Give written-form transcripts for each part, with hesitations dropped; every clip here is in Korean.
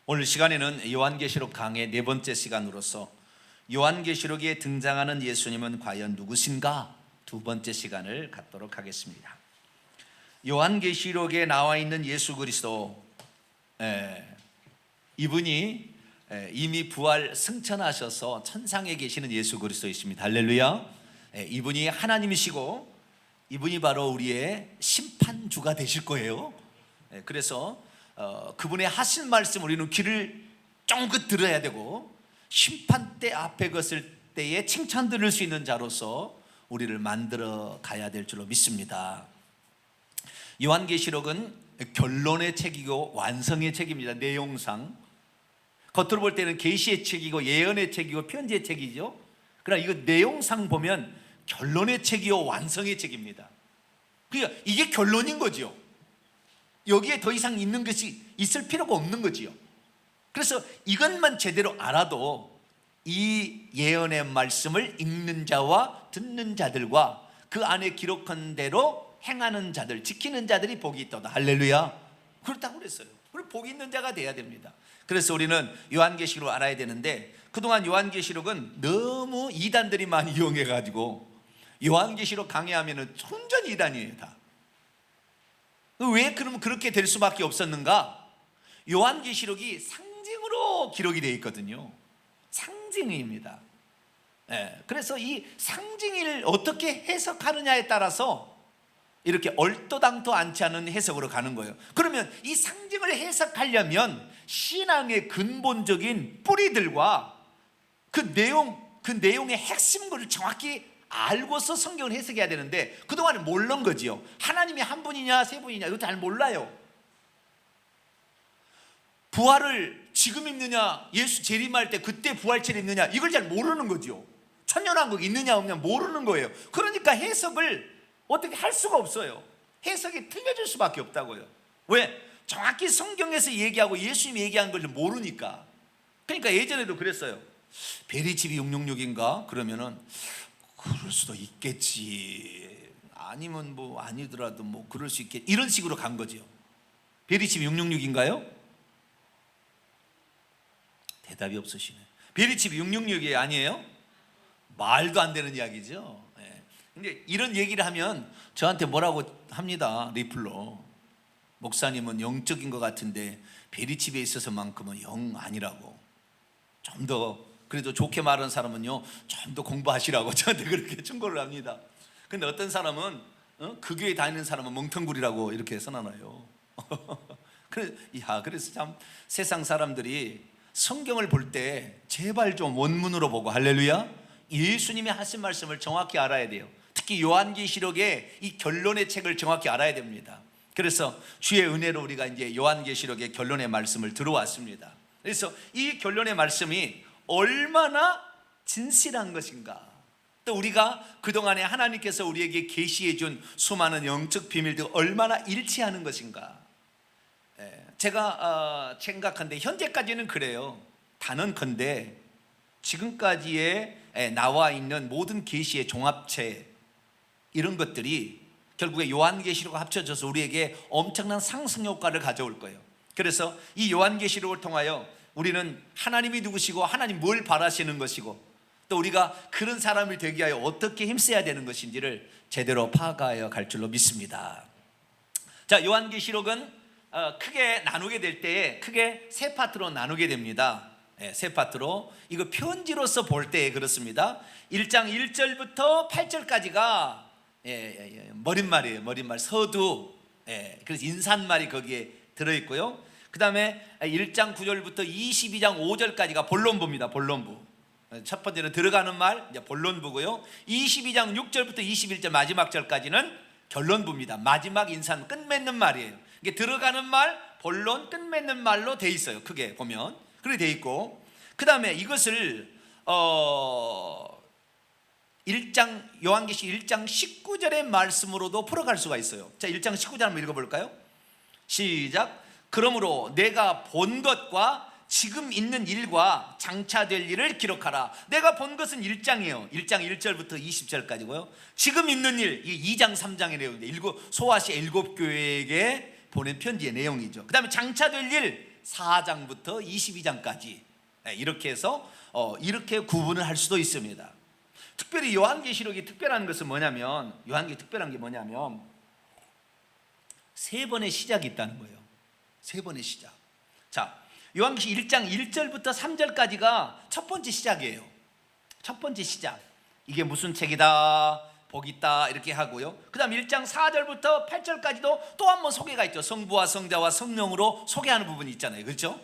오늘 시간에는 요한계시록 강의 네 번째 시간으로서 요한계시록에 등장하는 예수님은 과연 누구신가? 두 번째 시간을 갖도록 하겠습니다. 요한계시록에 나와 있는 예수 그리스도, 이분이 이미 부활 승천하셔서 천상에 계시는 예수 그리스도이십니다. 할렐루야. 이분이 하나님이시고 이분이 바로 우리의 심판주가 되실 거예요. 그래서 그분의 하신 말씀 우리는 귀를 쫑긋 들어야 되고, 심판대 앞에 섰을 때에 칭찬 들을 수 있는 자로서 우리를 만들어 가야 될 줄로 믿습니다. 요한계시록은 결론의 책이고 완성의 책입니다. 내용상 겉으로 볼 때는 계시의 책이고 예언의 책이고 편지의 책이죠. 그러나 이거 내용상 보면 결론의 책이요 완성의 책입니다. 그러니까 이게 결론인 거죠. 여기에 더 이상 있는 것이 있을 필요가 없는 거지요. 그래서 이것만 제대로 알아도 이 예언의 말씀을 읽는 자와 듣는 자들과 그 안에 기록한 대로 행하는 자들, 지키는 자들이 복이 있다. 할렐루야. 그렇다고 그랬어요. 우리 복이 있는 자가 돼야 됩니다. 그래서 우리는 요한계시록을 알아야 되는데, 그동안 요한계시록은 너무 이단들이 많이 이용해가지고 요한계시록 강의하면 완전 이단이에요. 다. 왜 그러면 그렇게 될 수밖에 없었는가? 요한계시록이 상징으로 기록이 되어 있거든요. 상징입니다. 그래서 이 상징을 어떻게 해석하느냐에 따라서 이렇게 얼토당토 않지 않은 해석으로 가는 거예요. 그러면 이 상징을 해석하려면 신앙의 근본적인 뿌리들과 그 내용의 핵심을 정확히 알고서 성경을 해석해야 되는데, 그동안은 모르는 거지요. 하나님이 한 분이냐 세 분이냐 이거 잘 몰라요. 부활을 지금 있느냐, 예수 재림할 때 그때 부활체를 있느냐, 이걸 잘 모르는 거지요. 천년왕국 있느냐 없느냐 모르는 거예요. 그러니까 해석을 어떻게 할 수가 없어요. 해석이 틀려질 수밖에 없다고요. 왜? 정확히 성경에서 얘기하고 예수님이 얘기한 걸 모르니까. 그러니까 예전에도 그랬어요. 베리집이 666인가? 그러면은 그럴 수도 있겠지, 아니면 뭐 아니더라도 뭐 그럴 수 있겠지, 이런 식으로 간 거죠. 베리집이 666인가요? 대답이 없으시네. 베리집이 666이 아니에요? 말도 안 되는 이야기죠. 근데 이런 얘기를 하면 저한테 뭐라고 합니다. 리플로. 목사님은 영적인 것 같은데 베리집에 있어서만큼은 영 아니라고. 좀 더 그래도 좋게 말하는 사람은요, 좀 더 공부하시라고 저한테 그렇게 충고를 합니다. 근데 어떤 사람은 그 교회 다니는 사람은 멍텅구리라고 이렇게 선언해요. 그래서 참 세상 사람들이 성경을 볼 때 제발 좀 원문으로 보고, 할렐루야, 예수님이 하신 말씀을 정확히 알아야 돼요. 특히 요한계시록의 이 결론의 책을 정확히 알아야 됩니다. 그래서 주의 은혜로 우리가 이제 요한계시록의 결론의 말씀을 들어왔습니다. 그래서 이 결론의 말씀이 얼마나 진실한 것인가, 또 우리가 그동안에 하나님께서 우리에게 계시해 준 수많은 영적 비밀들 얼마나 일치하는 것인가. 제가 생각한데 현재까지는 그래요. 단언컨대 지금까지의 나와 있는 모든 계시의 종합체, 이런 것들이 결국에 요한계시록과 합쳐져서 우리에게 엄청난 상승 효과를 가져올 거예요. 그래서 이 요한계시록을 통하여 우리는 하나님이 누구시고 하나님 뭘 바라시는 것이고, 또 우리가 그런 사람이 되기 위하여 어떻게 힘써야 되는 것인지를 제대로 파악하여 갈 줄로 믿습니다. 자, 요한계시록은 크게 나누게 될 때에 크게 세 파트로 나누게 됩니다. 세 파트로. 이거 편지로서 볼 때 그렇습니다. 1장 1절부터 8절까지가 머릿말이에요. 머릿말, 서두. 그래서 인사말이 거기에 들어있고요. 그 다음에 1장 9절부터 22장 5절까지가 본론부입니다. 본론부. 첫 번째는 들어가는 말, 이제 본론부고요. 22장 6절부터 21절 마지막 절까지는 결론부입니다. 마지막 인사, 끝맺는 말이에요. 이게 들어가는 말, 본론, 끝맺는 말로 돼 있어요. 크게 보면 그렇게 돼 있고, 그 다음에 이것을 요한계시 1장 19절의 말씀으로도 풀어갈 수가 있어요. 자, 1장 19절 한번 읽어볼까요? 시작. 그러므로 내가 본 것과 지금 있는 일과 장차될 일을 기록하라. 내가 본 것은 1장이에요. 1장 1절부터 20절까지고요. 지금 있는 일, 2장 3장의 내용인데, 소아시아 7교회에게 보낸 편지의 내용이죠. 그 다음에 장차될 일 4장부터 22장까지 이렇게 해서 이렇게 구분을 할 수도 있습니다. 특별히 요한계시록이 특별한 것은 뭐냐면, 요한계시록이 특별한 게 뭐냐면 세 번의 시작이 있다는 거예요. 세 번의 시작. 자, 요한계시록 1장 1절부터 3절까지가 첫 번째 시작이에요. 첫 번째 시작. 이게 무슨 책이다, 복 있다 이렇게 하고요. 그 다음 1장 4절부터 8절까지도 또 한 번 소개가 있죠. 성부와 성자와 성령으로 소개하는 부분이 있잖아요. 그렇죠?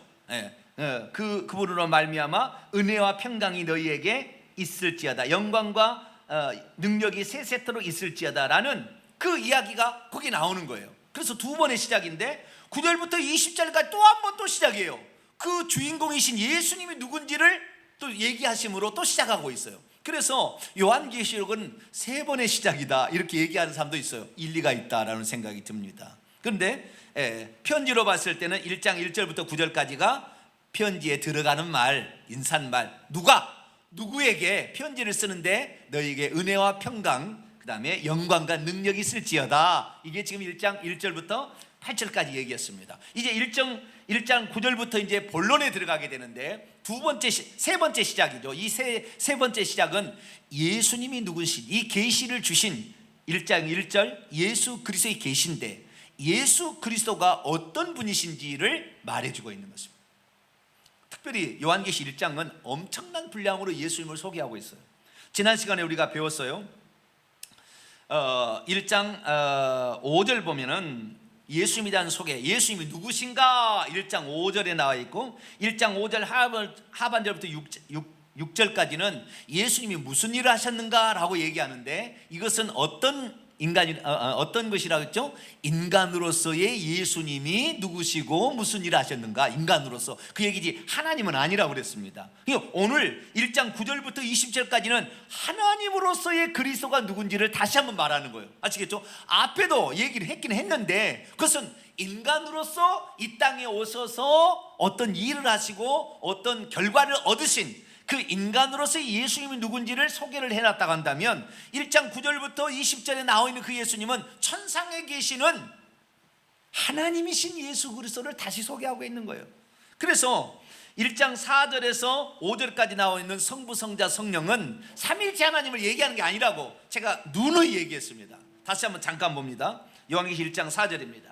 그분으로 말미암아 은혜와 평강이 너희에게 있을지어다, 영광과 능력이 세 세트로 있을지어다 라는 그 이야기가 거기 나오는 거예요. 그래서 두 번의 시작인데 9절부터 20절까지 또 한 번 또 시작이에요. 그 주인공이신 예수님이 누군지를 또 얘기하심으로 또 시작하고 있어요. 그래서 요한계시록은 세 번의 시작이다 이렇게 얘기하는 사람도 있어요. 일리가 있다라는 생각이 듭니다. 그런데 편지로 봤을 때는 1장 1절부터 9절까지가 편지에 들어가는 말, 인사말, 누구에게 편지를 쓰는데 너희에게 은혜와 평강, 그 다음에 영광과 능력이 있을지어다. 이게 지금 1장 1절부터 8절까지 얘기했습니다. 이제 1장 9절부터 이제 본론에 들어가게 되는데 세 번째 시작이죠. 이 세 번째 시작은 예수님이 누구신, 이 계시를 주신 1장 1절 예수 그리스도의 계시인데 예수 그리스도가 어떤 분이신지를 말해주고 있는 것입니다. 특별히 요한계시 1장은 엄청난 분량으로 예수님을 소개하고 있어요. 지난 시간에 우리가 배웠어요. 1장 5절 보면은 예수님에 대한 소개, 예수님이 누구신가 1장 5절에 나와 있고 1장 5절 하반절부터 6절까지는 예수님이 무슨 일을 하셨는가 라고 얘기하는데 이것은 어떤 것이라고 했죠? 인간으로서의 예수님이 누구시고 무슨 일을 하셨는가, 인간으로서. 그 얘기지 하나님은 아니라고 그랬습니다. 오늘 1장 9절부터 20절까지는 하나님으로서의 그리스도가 누군지를 다시 한번 말하는 거예요. 아시겠죠? 앞에도 얘기를 했긴 했는데 그것은 인간으로서 이 땅에 오셔서 어떤 일을 하시고 어떤 결과를 얻으신 그 인간으로서의 예수님이 누군지를 소개를 해놨다고 한다면 1장 9절부터 20절에 나와 있는 그 예수님은 천상에 계시는 하나님이신 예수 그리스도를 다시 소개하고 있는 거예요. 그래서 1장 4절에서 5절까지 나와 있는 성부, 성자, 성령은 삼일체 하나님을 얘기하는 게 아니라고 제가 누누이 얘기했습니다. 다시 한번 잠깐 봅니다. 요한계시 1장 4절입니다.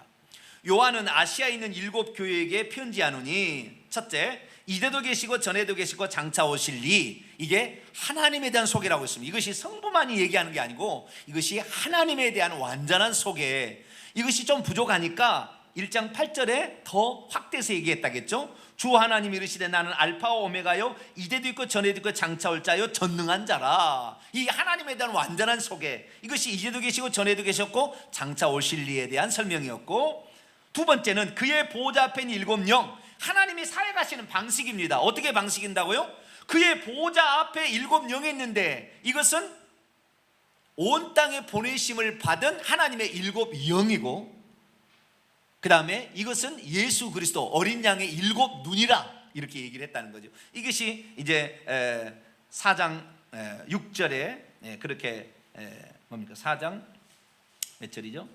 요한은 아시아에 있는 7 교회에게 편지하노니 첫째, 이제도 계시고 전에도 계시고 장차 오실 이, 이게 하나님에 대한 소개라고 했습니다. 이것이 성부만이 얘기하는 게 아니고 이것이 하나님에 대한 완전한 소개. 이것이 좀 부족하니까 1장 8절에 더 확대해서 얘기했다겠죠. 주 하나님이 이르시되 나는 알파와 오메가요, 이제도 있고 전에도 있고 장차 올 자요, 전능한 자라. 이 하나님에 대한 완전한 소개, 이것이 이제도 계시고 전에도 계셨고 장차 오실 이에 대한 설명이었고, 두 번째는 그의 보좌 앞에 있는 7 영, 하나님이 사역하시는 방식입니다. 어떻게 방식인다고요? 그의 보좌 앞에 7 영이 있는데 이것은 온 땅에 보내심을 받은 하나님의 7 영이고, 그 다음에 이것은 예수 그리스도 어린 양의 7 눈이라 이렇게 얘기를 했다는 거죠. 이것이 이제 4장 6절에 그렇게 뭡니까? 4장 몇 절이죠?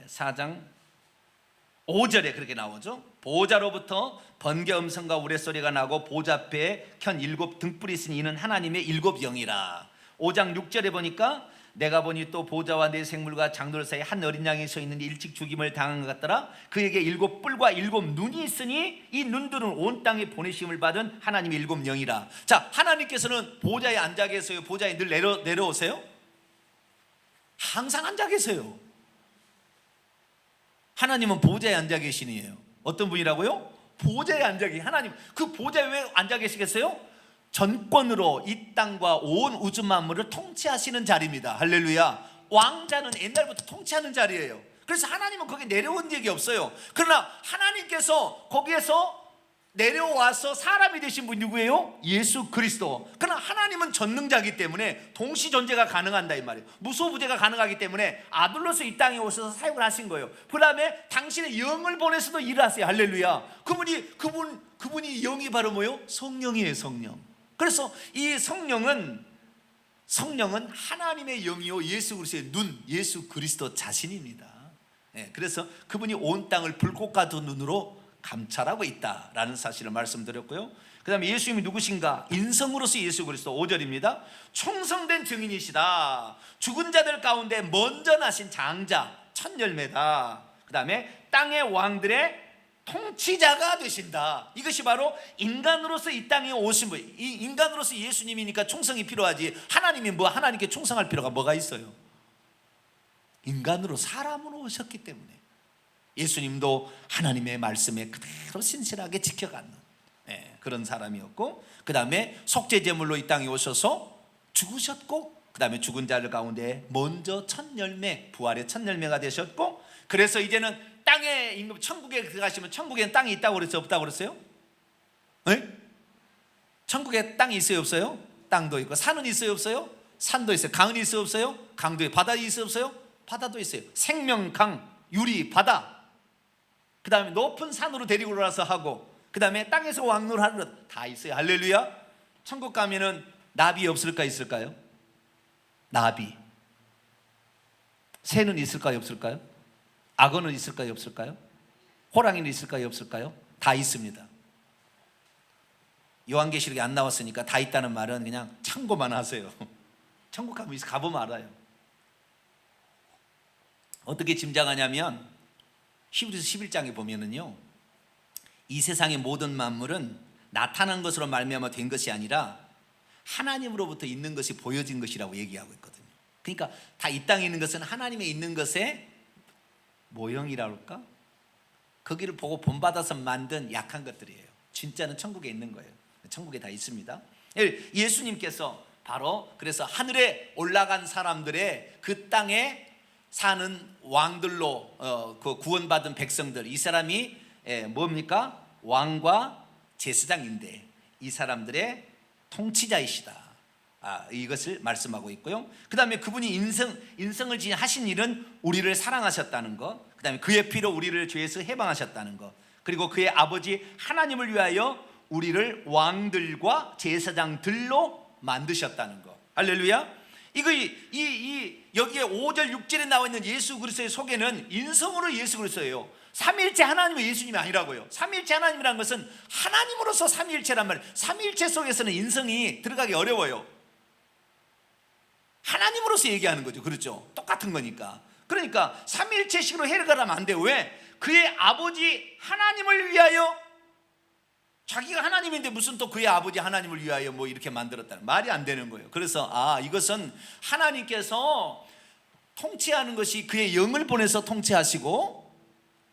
4장 5절에 그렇게 나오죠. 보좌로부터 번개 음성과 우레소리가 나고 보좌 앞에 켠 7 등불이 있으니 이는 하나님의 7 영이라. 5장 6절에 보니까 내가 보니 또 보좌와 네 생물과 장돌 사이에 한 어린 양이 서 있는데 일찍 죽임을 당한 것 같더라. 그에게 7 뿔과 7 눈이 있으니 이 눈들은 온 땅에 보내심을 받은 하나님의 7 영이라. 자, 하나님께서는 보좌에 앉아 계세요? 보좌에 늘 내려오세요? 항상 앉아 계세요. 하나님은 보좌에 앉아 계시니에요. 어떤 분이라고요? 보좌에 앉아 계신 하나님. 그 보좌에 왜 앉아 계시겠어요? 전권으로 이 땅과 온 우주 만물을 통치하시는 자리입니다. 할렐루야. 왕자는 옛날부터 통치하는 자리예요. 그래서 하나님은 거기에 내려온 적이 없어요. 그러나 하나님께서 거기에서 내려와서 사람이 되신 분이 누구예요? 예수 그리스도. 그러나 하나님은 전능자이기 때문에 동시 존재가 가능한다 이 말이에요. 무소부재가 가능하기 때문에 아들로서 이 땅에 오셔서 사역을 하신 거예요. 그 다음에 당신의 영을 보내서도 일을 하세요. 할렐루야. 그분이 영이 바로 뭐예요? 성령이에요. 성령. 그래서 이 성령은 하나님의 영이요 예수 그리스도의 눈, 예수 그리스도 자신입니다. 그래서 그분이 온 땅을 불꽃 같은 눈으로 감찰하고 있다라는 사실을 말씀드렸고요. 그 다음에 예수님이 누구신가? 인성으로서 예수 그리스도. 5절입니다. 충성된 증인이시다. 죽은 자들 가운데 먼저 나신 장자, 첫 열매다. 그 다음에 땅의 왕들의 통치자가 되신다. 이것이 바로 인간으로서 이 땅에 오신 분. 이 인간으로서 예수님이니까 충성이 필요하지. 하나님이 뭐 하나님께 충성할 필요가 뭐가 있어요? 인간으로 사람으로 오셨기 때문에. 예수님도 하나님의 말씀에 그대로 신실하게 지켜가는 그런 사람이었고, 그 다음에 속죄제물로 이 땅에 오셔서 죽으셨고, 그 다음에 죽은 자들 가운데 먼저 첫 열매, 부활의 첫 열매가 되셨고, 그래서 이제는 땅에 임금, 천국에 들어가시면 천국에는 땅이 있다고 그랬어요? 없다고 그랬어요? 네? 천국에 땅이 있어요? 없어요? 땅도 있고. 산은 있어요? 없어요? 산도 있어요. 강은 있어요? 없어요? 강도 있어요. 바다 있어요? 없어요? 바다도 있어요. 생명, 강, 유리, 바다. 그 다음에 높은 산으로 데리고 올라서 하고, 그 다음에 땅에서 왕노하는 것 다 있어요. 할렐루야. 천국 가면은 나비 없을까 있을까요? 나비. 새는 있을까요 없을까요? 악어는 있을까요 없을까요? 호랑이는 있을까요 없을까요? 다 있습니다. 요한계시록에 안 나왔으니까 다 있다는 말은 그냥 참고만 하세요. 천국 가면 가보면 알아요. 어떻게 짐작하냐면 히브리서 11장에 보면은요, 이 세상의 모든 만물은 나타난 것으로 말미암아 된 것이 아니라 하나님으로부터 있는 것이 보여진 것이라고 얘기하고 있거든요. 그러니까 다 이 땅에 있는 것은 하나님에 있는 것의 모형이라고 할까? 거기를 보고 본받아서 만든 약한 것들이에요. 진짜는 천국에 있는 거예요. 천국에 다 있습니다. 예수님께서 바로 그래서 하늘에 올라간 사람들의 그 땅에 사는 왕들로 그 구원받은 백성들, 이 사람이 뭡니까? 왕과 제사장인데 이 사람들의 통치자이시다. 이것을 말씀하고 있고요. 그 다음에 그분이 인성을 지니하신 일은 우리를 사랑하셨다는 것, 그 다음에 그의 피로 우리를 죄에서 해방하셨다는 것, 그리고 그의 아버지 하나님을 위하여 우리를 왕들과 제사장들로 만드셨다는 것. 할렐루야. 여기에 5절 6절에 나와 있는 예수 그리스도의 소개는 인성으로 예수 그리스도예요. 삼위일체 하나님의 예수님이 아니라고요. 삼위일체 하나님이라는 것은 하나님으로서 삼위일체란 말이에요. 삼위일체 속에서는 인성이 들어가기 어려워요. 하나님으로서 얘기하는 거죠. 그렇죠? 똑같은 거니까. 그러니까 삼위일체식으로 해석하면 안 돼요. 왜? 그의 아버지 하나님을 위하여, 자기가 하나님인데 무슨 또 그의 아버지 하나님을 위하여 뭐 이렇게 만들었다는 말이 안 되는 거예요. 그래서 이것은 하나님께서 통치하는 것이 그의 영을 보내서 통치하시고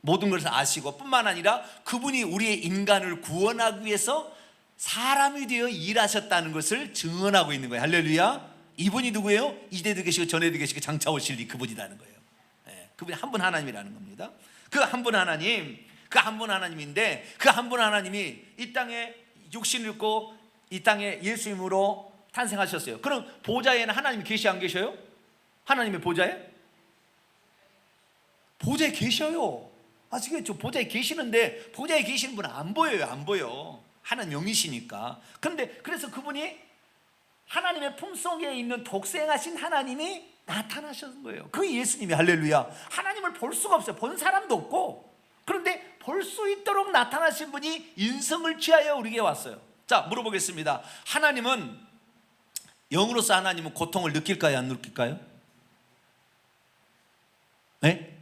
모든 것을 아시고, 뿐만 아니라 그분이 우리의 인간을 구원하기 위해서 사람이 되어 일하셨다는 것을 증언하고 있는 거예요. 할렐루야. 이분이 누구예요? 이제도 계시고 전에도 계시고 장차 오실 이 그분이라는 거예요. 그분이 한 분 하나님이라는 겁니다. 그 한 분 하나님, 그 한 분 하나님인데, 그 한 분 하나님이 이 땅에 육신을 입고 이 땅에 예수님으로 탄생하셨어요. 그럼 보좌에는 하나님이 계시 안 계셔요? 하나님의 보좌에? 보좌에 계셔요. 아시겠죠? 보좌에 계시는데 보좌에 계시는 분은 안 보여요. 안 보여. 하나님 영이시니까. 그런데 그래서 그분이 하나님의 품속에 있는 독생하신 하나님이 나타나신 거예요. 그 예수님이. 할렐루야. 하나님을 볼 수가 없어요. 본 사람도 없고. 그런데 볼 수 있도록 나타나신 분이 인성을 취하여 우리에게 왔어요. 자, 물어보겠습니다. 하나님은, 영으로서 하나님은 고통을 느낄까요? 안 느낄까요? 네?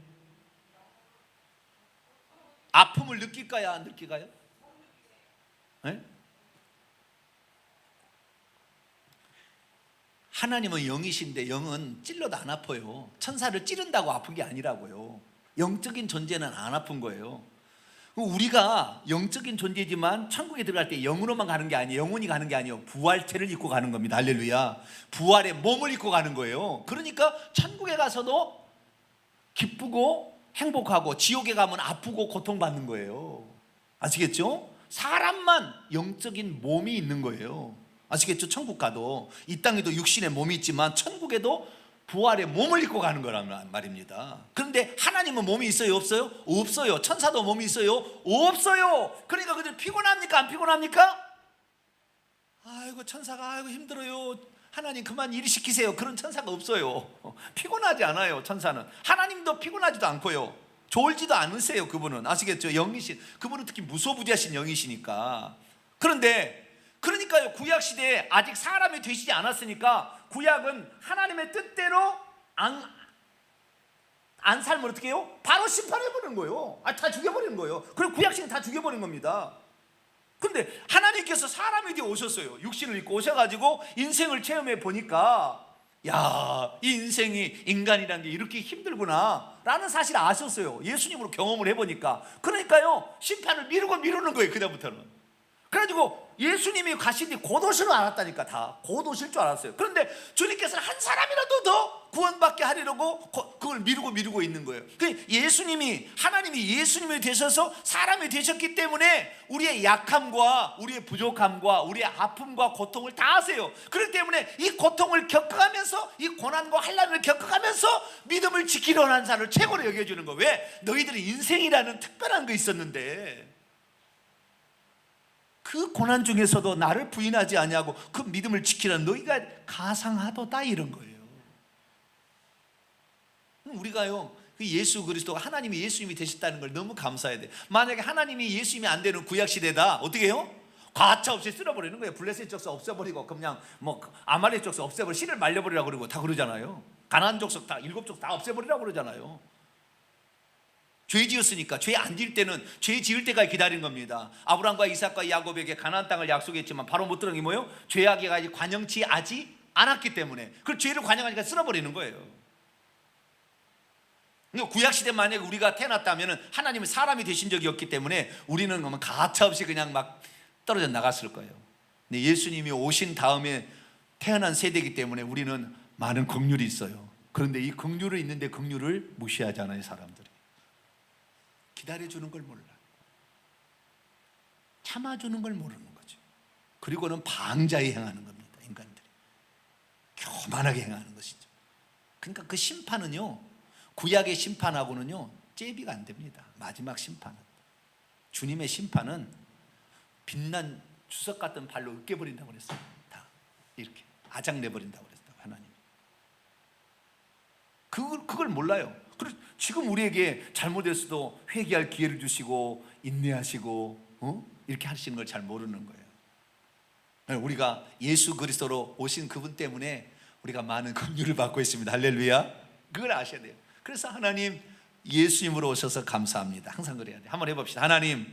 아픔을 느낄까요? 안 느낄까요? 네? 하나님은 영이신데 영은 찔러도 안 아파요. 천사를 찌른다고 아픈 게 아니라고요. 영적인 존재는 안 아픈 거예요. 우리가 영적인 존재지만 천국에 들어갈 때 영으로만 가는 게 아니에요. 영혼이 가는 게 아니에요. 부활체를 입고 가는 겁니다. 할렐루야. 부활의 몸을 입고 가는 거예요. 그러니까 천국에 가서도 기쁘고 행복하고, 지옥에 가면 아프고 고통받는 거예요. 아시겠죠? 사람만 영적인 몸이 있는 거예요. 아시겠죠? 천국 가도 이 땅에도 육신의 몸이 있지만 천국에도 부활의 몸을 입고 가는 거란 말입니다. 그런데 하나님은 몸이 있어요? 없어요? 없어요. 천사도 몸이 있어요? 없어요. 그러니까 그들 피곤합니까? 안 피곤합니까? 아이고 천사가 아이고 힘들어요. 하나님 그만 일 시키세요. 그런 천사가 없어요. 피곤하지 않아요. 천사는. 하나님도 피곤하지도 않고요. 졸지도 않으세요. 그분은 아시겠죠? 영이신, 그분은 특히 무소부지하신 영이시니까. 그러니까요, 구약 시대에 아직 사람이 되시지 않았으니까 구약은 하나님의 뜻대로 안 살면 어떻게 해요? 바로 심판해버리는 거예요. 다 죽여버리는 거예요. 그리고 구약 시대는 다 죽여버린 겁니다. 근데 하나님께서 사람이 되어 오셨어요. 육신을 입고 오셔가지고 인생을 체험해 보니까, 야, 이 인생이, 인간이라는 게 이렇게 힘들구나 라는 사실을 아셨어요. 예수님으로 경험을 해보니까. 그러니까요, 심판을 미루는 거예요. 그다음부터는. 그래가지고 예수님이 가신 뒤 곧 오실 줄 알았다니까. 다 곧 오실 줄 알았어요. 그런데 주님께서는 한 사람이라도 더 구원받게 하려고 그걸 미루고 있는 거예요. 하나님이 예수님이 되셔서 사람이 되셨기 때문에 우리의 약함과 우리의 부족함과 우리의 아픔과 고통을 다 아세요. 그렇기 때문에 이 고통을 겪어가면서, 이 고난과 환난을 겪어가면서 믿음을 지키려는 한 사람을 최고로 여겨주는 거예요. 왜? 너희들은 인생이라는 특별한 거 있었는데 그 고난 중에서도 나를 부인하지 아니하고 그 믿음을 지키라는 너희가 가상하도다, 이런 거예요. 우리가요, 그 예수 그리스도가 하나님이 예수님이 되셨다는 걸 너무 감사해야 돼요. 만약에 하나님이 예수님이 안 되는 구약시대다, 어떻게 해요? 가차없이 쓸어버리는 거예요. 블레셋 족속 없애버리고 그냥 아말렉 족속 없애버리고 씨를 말려버리라고 그러고 다 그러잖아요. 가나안 족속 다 7족속 다 없애버리라고 그러잖아요. 죄 지었으니까. 죄 안 지을 때는 죄 지을 때까지 기다린 겁니다. 아브라함과 이삭과 야곱에게 가나안 땅을 약속했지만 바로 못 들은 게 뭐예요? 죄악이 아직 관영치 하지 않았기 때문에 그 죄를 관영하니까 쓸어버리는 거예요. 구약시대 만약에 우리가 태어났다면 하나님은 사람이 되신 적이 없기 때문에 우리는 가차없이 그냥 막 떨어져 나갔을 거예요. 근데 예수님이 오신 다음에 태어난 세대이기 때문에 우리는 많은 긍휼이 있어요. 그런데 이 긍휼을 있는데 긍휼을 무시하잖아요. 사람들이 기다려주는 걸 몰라, 참아주는 걸 모르는 거죠. 그리고는 방자히 행하는 겁니다. 인간들이 교만하게 행하는 것이죠. 그러니까 그 심판은요, 구약의 심판하고는요 제비가 안 됩니다. 마지막 심판은, 주님의 심판은 빛난 주석 같은 발로 으깨버린다고 그랬어요. 다 이렇게 아작내버린다고 그랬어요. 하나님 그걸 몰라요. 그래서 지금 우리에게 잘못했어도 회개할 기회를 주시고 인내하시고 이렇게 하시는 걸 잘 모르는 거예요. 우리가 예수 그리스도로 오신 그분 때문에 우리가 많은 긍휼을 받고 있습니다. 할렐루야. 그걸 아셔야 돼요. 그래서 하나님 예수님으로 오셔서 감사합니다. 항상 그래야 돼요. 한번 해봅시다. 하나님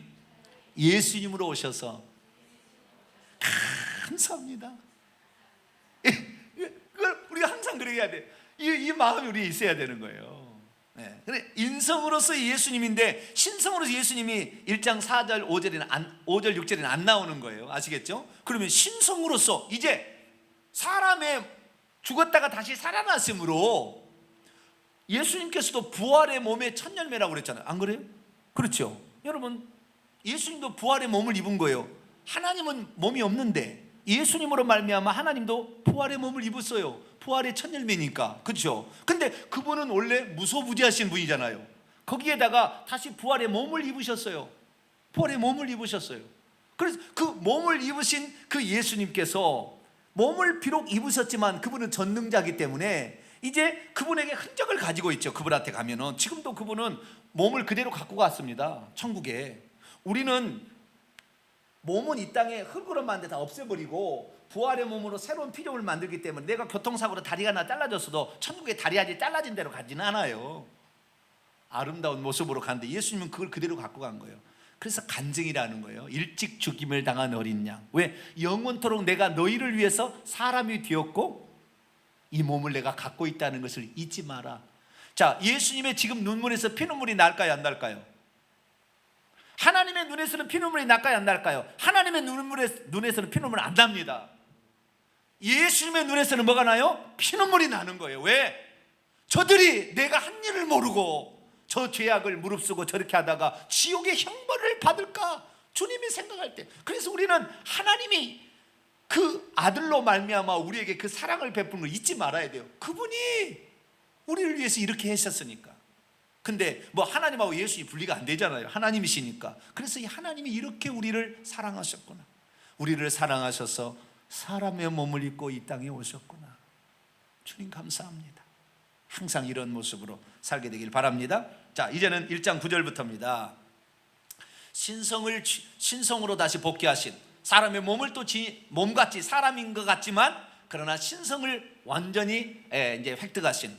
예수님으로 오셔서 감사합니다. 그걸 우리가 항상 그래야 돼요. 이 마음이 우리에 있어야 되는 거예요. 네. 인성으로서 예수님인데 신성으로서 예수님이 1장 4절 5절 6절에는 안 나오는 거예요. 아시겠죠? 그러면 신성으로서 이제 사람의 죽었다가 다시 살아났으므로 예수님께서도 부활의 몸의 첫 열매라고 그랬잖아요. 안 그래요? 그렇죠. 여러분, 예수님도 부활의 몸을 입은 거예요. 하나님은 몸이 없는데 예수님으로 말미암아 하나님도 부활의 몸을 입었어요. 부활의 첫 열매니까. 그렇죠. 근데 그분은 원래 무소부지하신 분이잖아요. 거기에다가 다시 부활의 몸을 입으셨어요. 부활의 몸을 입으셨어요. 그래서 그 몸을 입으신 그 예수님께서 몸을 비록 입으셨지만 그분은 전능자이기 때문에 이제 그분에게 흔적을 가지고 있죠. 그분한테 가면은 지금도 그분은 몸을 그대로 갖고 갔습니다. 천국에. 우리는 몸은 이 땅에 흙으로 만든 데 다 없애버리고 부활의 몸으로 새로운 피조물을 만들기 때문에 내가 교통사고로 다리가 하나 잘라졌어도 천국에 다리 아직 잘라진 대로 가지는 않아요. 아름다운 모습으로 가는데 예수님은 그걸 그대로 갖고 간 거예요. 그래서 간증이라는 거예요. 일찍 죽임을 당한 어린 양. 왜? 영원토록 내가 너희를 위해서 사람이 되었고 이 몸을 내가 갖고 있다는 것을 잊지 마라. 자, 예수님의 지금 눈물에서 피눈물이 날까요, 안 날까요? 하나님의 눈에서는 피눈물이 날까요, 안 날까요? 하나님의 눈에서는 피눈물은 안 납니다. 예수님의 눈에서는 뭐가 나요? 피눈물이 나는 거예요. 왜? 저들이 내가 한 일을 모르고 저 죄악을 무릅쓰고 저렇게 하다가 지옥의 형벌을 받을까? 주님이 생각할 때. 그래서 우리는 하나님이 그 아들로 말미암아 우리에게 그 사랑을 베푸는 걸 잊지 말아야 돼요. 그분이 우리를 위해서 이렇게 하셨으니까. 근데 하나님하고 예수님이 분리가 안 되잖아요. 하나님이시니까. 그래서 이 하나님이 이렇게 우리를 사랑하셨구나. 우리를 사랑하셔서 사람의 몸을 입고 이 땅에 오셨구나. 주님 감사합니다. 항상 이런 모습으로 살게 되길 바랍니다. 자, 자, 이제는 1장 9절부터입니다. 신성으로 다시 복귀하신, 사람의 몸을 또 몸같이 사람인 것 같지만 그러나 신성을 완전히 이제 획득하신.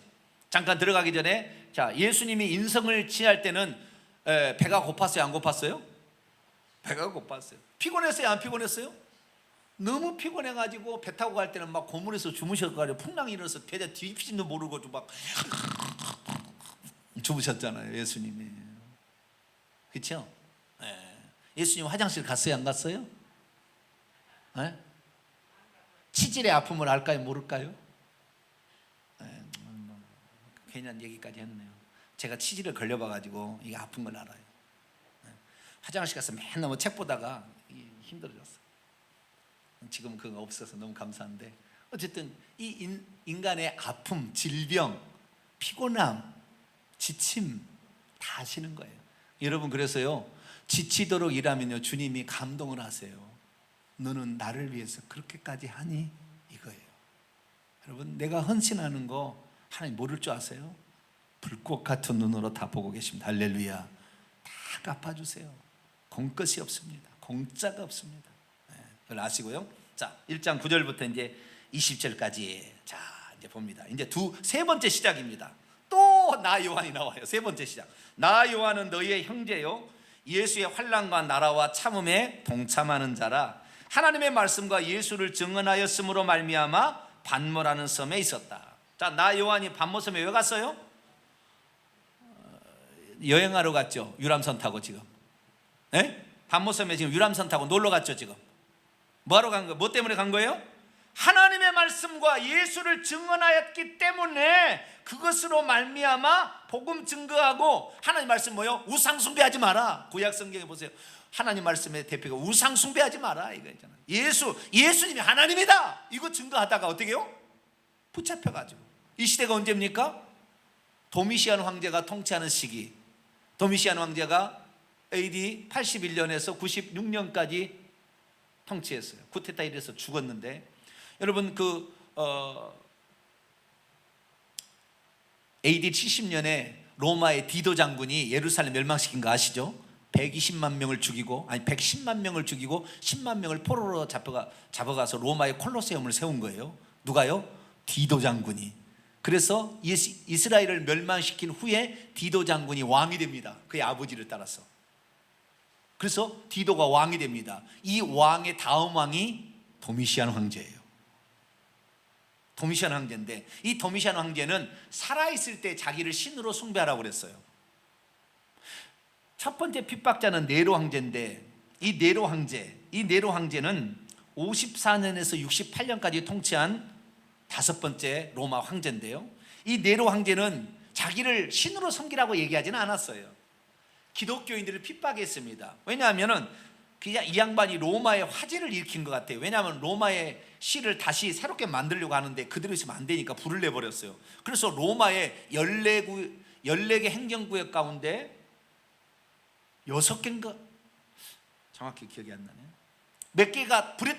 잠깐 들어가기 전에, 자, 예수님이 인성을 취할 때는 배가 고팠어요, 안 고팠어요? 배가 고팠어요. 피곤했어요, 안 피곤했어요? 너무 피곤해가지고 배 타고 갈 때는 막 고물에서 주무셨거든요. 풍랑이 일어나서 대자 뒤집지도 모르고 막 주무셨잖아요, 예수님이. 그렇죠? 예수님 화장실 갔어요, 안 갔어요? 치질의 아픔을 알까요, 모를까요? 괜한 얘기까지 했네요. 제가 치질을 걸려봐가지고 이게 아픈 걸 알아요. 화장실 가서 맨날 뭐 책 보다가 힘들어졌어요. 지금 그거 없어서 너무 감사한데, 어쨌든 이 인간의 아픔, 질병, 피곤함, 지침 다 아시는 거예요. 여러분, 그래서요, 지치도록 일하면요, 주님이 감동을 하세요. 너는 나를 위해서 그렇게까지 하니? 이거예요. 여러분, 내가 헌신하는 거 하나님 모를 줄 아세요? 불꽃 같은 눈으로 다 보고 계십니다. 할렐루야. 다 갚아주세요. 공것이 없습니다. 공짜가 없습니다. 그걸 아시고요. 자, 1장 9절부터 이제 20절까지 자, 이제 봅니다. 이제 세 번째 시작입니다. 또 나 요한이 나와요. 세 번째 시작. 나 요한은 너희의 형제요, 예수의 환난과 나라와 참음에 동참하는 자라. 하나님의 말씀과 예수를 증언하였으므로 말미암아 반모라는 섬에 있었다. 자, 나 요한이 반모섬에 왜 갔어요? 여행하러 갔죠. 유람선 타고 지금. 반모섬에 지금 유람선 타고 놀러 갔죠. 지금 뭐하러 간 거예요? 뭐 때문에 간 거예요? 하나님의 말씀과 예수를 증언하였기 때문에 그것으로 말미암아 복음 증거하고. 하나님 말씀 뭐요? 우상 숭배하지 마라. 구약 성경에 보세요. 하나님 말씀의 대표가 우상 숭배하지 마라 이거 있잖아요. 예수님이 하나님이다 이거 증거하다가 어떻게 해요? 붙잡혀가지고. 이 시대가 언제입니까? 도미시안 황제가 통치하는 시기. 도미시안 황제가 AD 81년에서 96년까지 통치했어요. 쿠데타 일에서 죽었는데, 여러분 AD 70년에 로마의 디도 장군이 예루살렘 멸망시킨 거 아시죠? 120만 명을 죽이고, 아니 110만 명을 죽이고 10만 명을 포로로 잡아가서 로마의 콜로세움을 세운 거예요. 누가요? 디도 장군이. 그래서 이스라엘을 멸망시킨 후에 디도 장군이 왕이 됩니다. 그의 아버지를 따라서. 그래서 디도가 왕이 됩니다. 이 왕의 다음 왕이 도미시안 황제예요. 도미시안 황제인데, 이 도미시안 황제는 살아있을 때 자기를 신으로 숭배하라고 그랬어요. 첫 번째 핍박자는 네로 황제인데, 이 네로 황제는 54년에서 68년까지 통치한 다섯 번째 로마 황제인데요, 이 네로 황제는 자기를 신으로 섬기라고 얘기하지는 않았어요. 기독교인들을 핍박했습니다. 왜냐하면 그냥 이 양반이 로마의 화재를 일으킨 것 같아요. 왜냐하면 로마의 시를 다시 새롭게 만들려고 하는데 그대로 있으면 안 되니까 불을 내버렸어요. 그래서 로마의 14개 행정구역 가운데 6개인가 정확히 기억이 안 나네요. 몇 개가 불에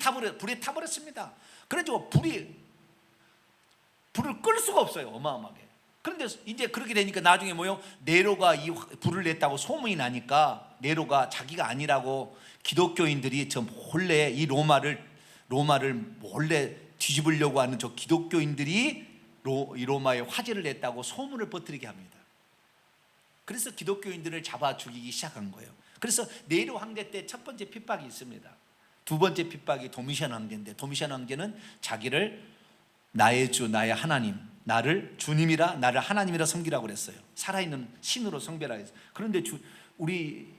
타버렸습니다. 그래가지고 불을 끌 수가 없어요. 어마어마하게. 그런데 이제 그렇게 되니까 나중에 뭐요? 네로가 이 불을 냈다고 소문이 나니까 네로가 자기가 아니라고 기독교인들이 저 몰래 이 로마를 몰래 뒤집으려고 하는 저 기독교인들이 이 로마에 화재를 냈다고 소문을 퍼뜨리게 합니다. 그래서 기독교인들을 잡아 죽이기 시작한 거예요. 그래서 네로 황제 때 첫 번째 핍박이 있습니다. 두 번째 핍박이 도미시안 황제인데, 도미시안 황제는 자기를 나의 주 나의 하나님, 나를 주님이라 나를 하나님이라 섬기라고 그랬어요. 살아있는 신으로 섬기라 했어요. 그런데 우리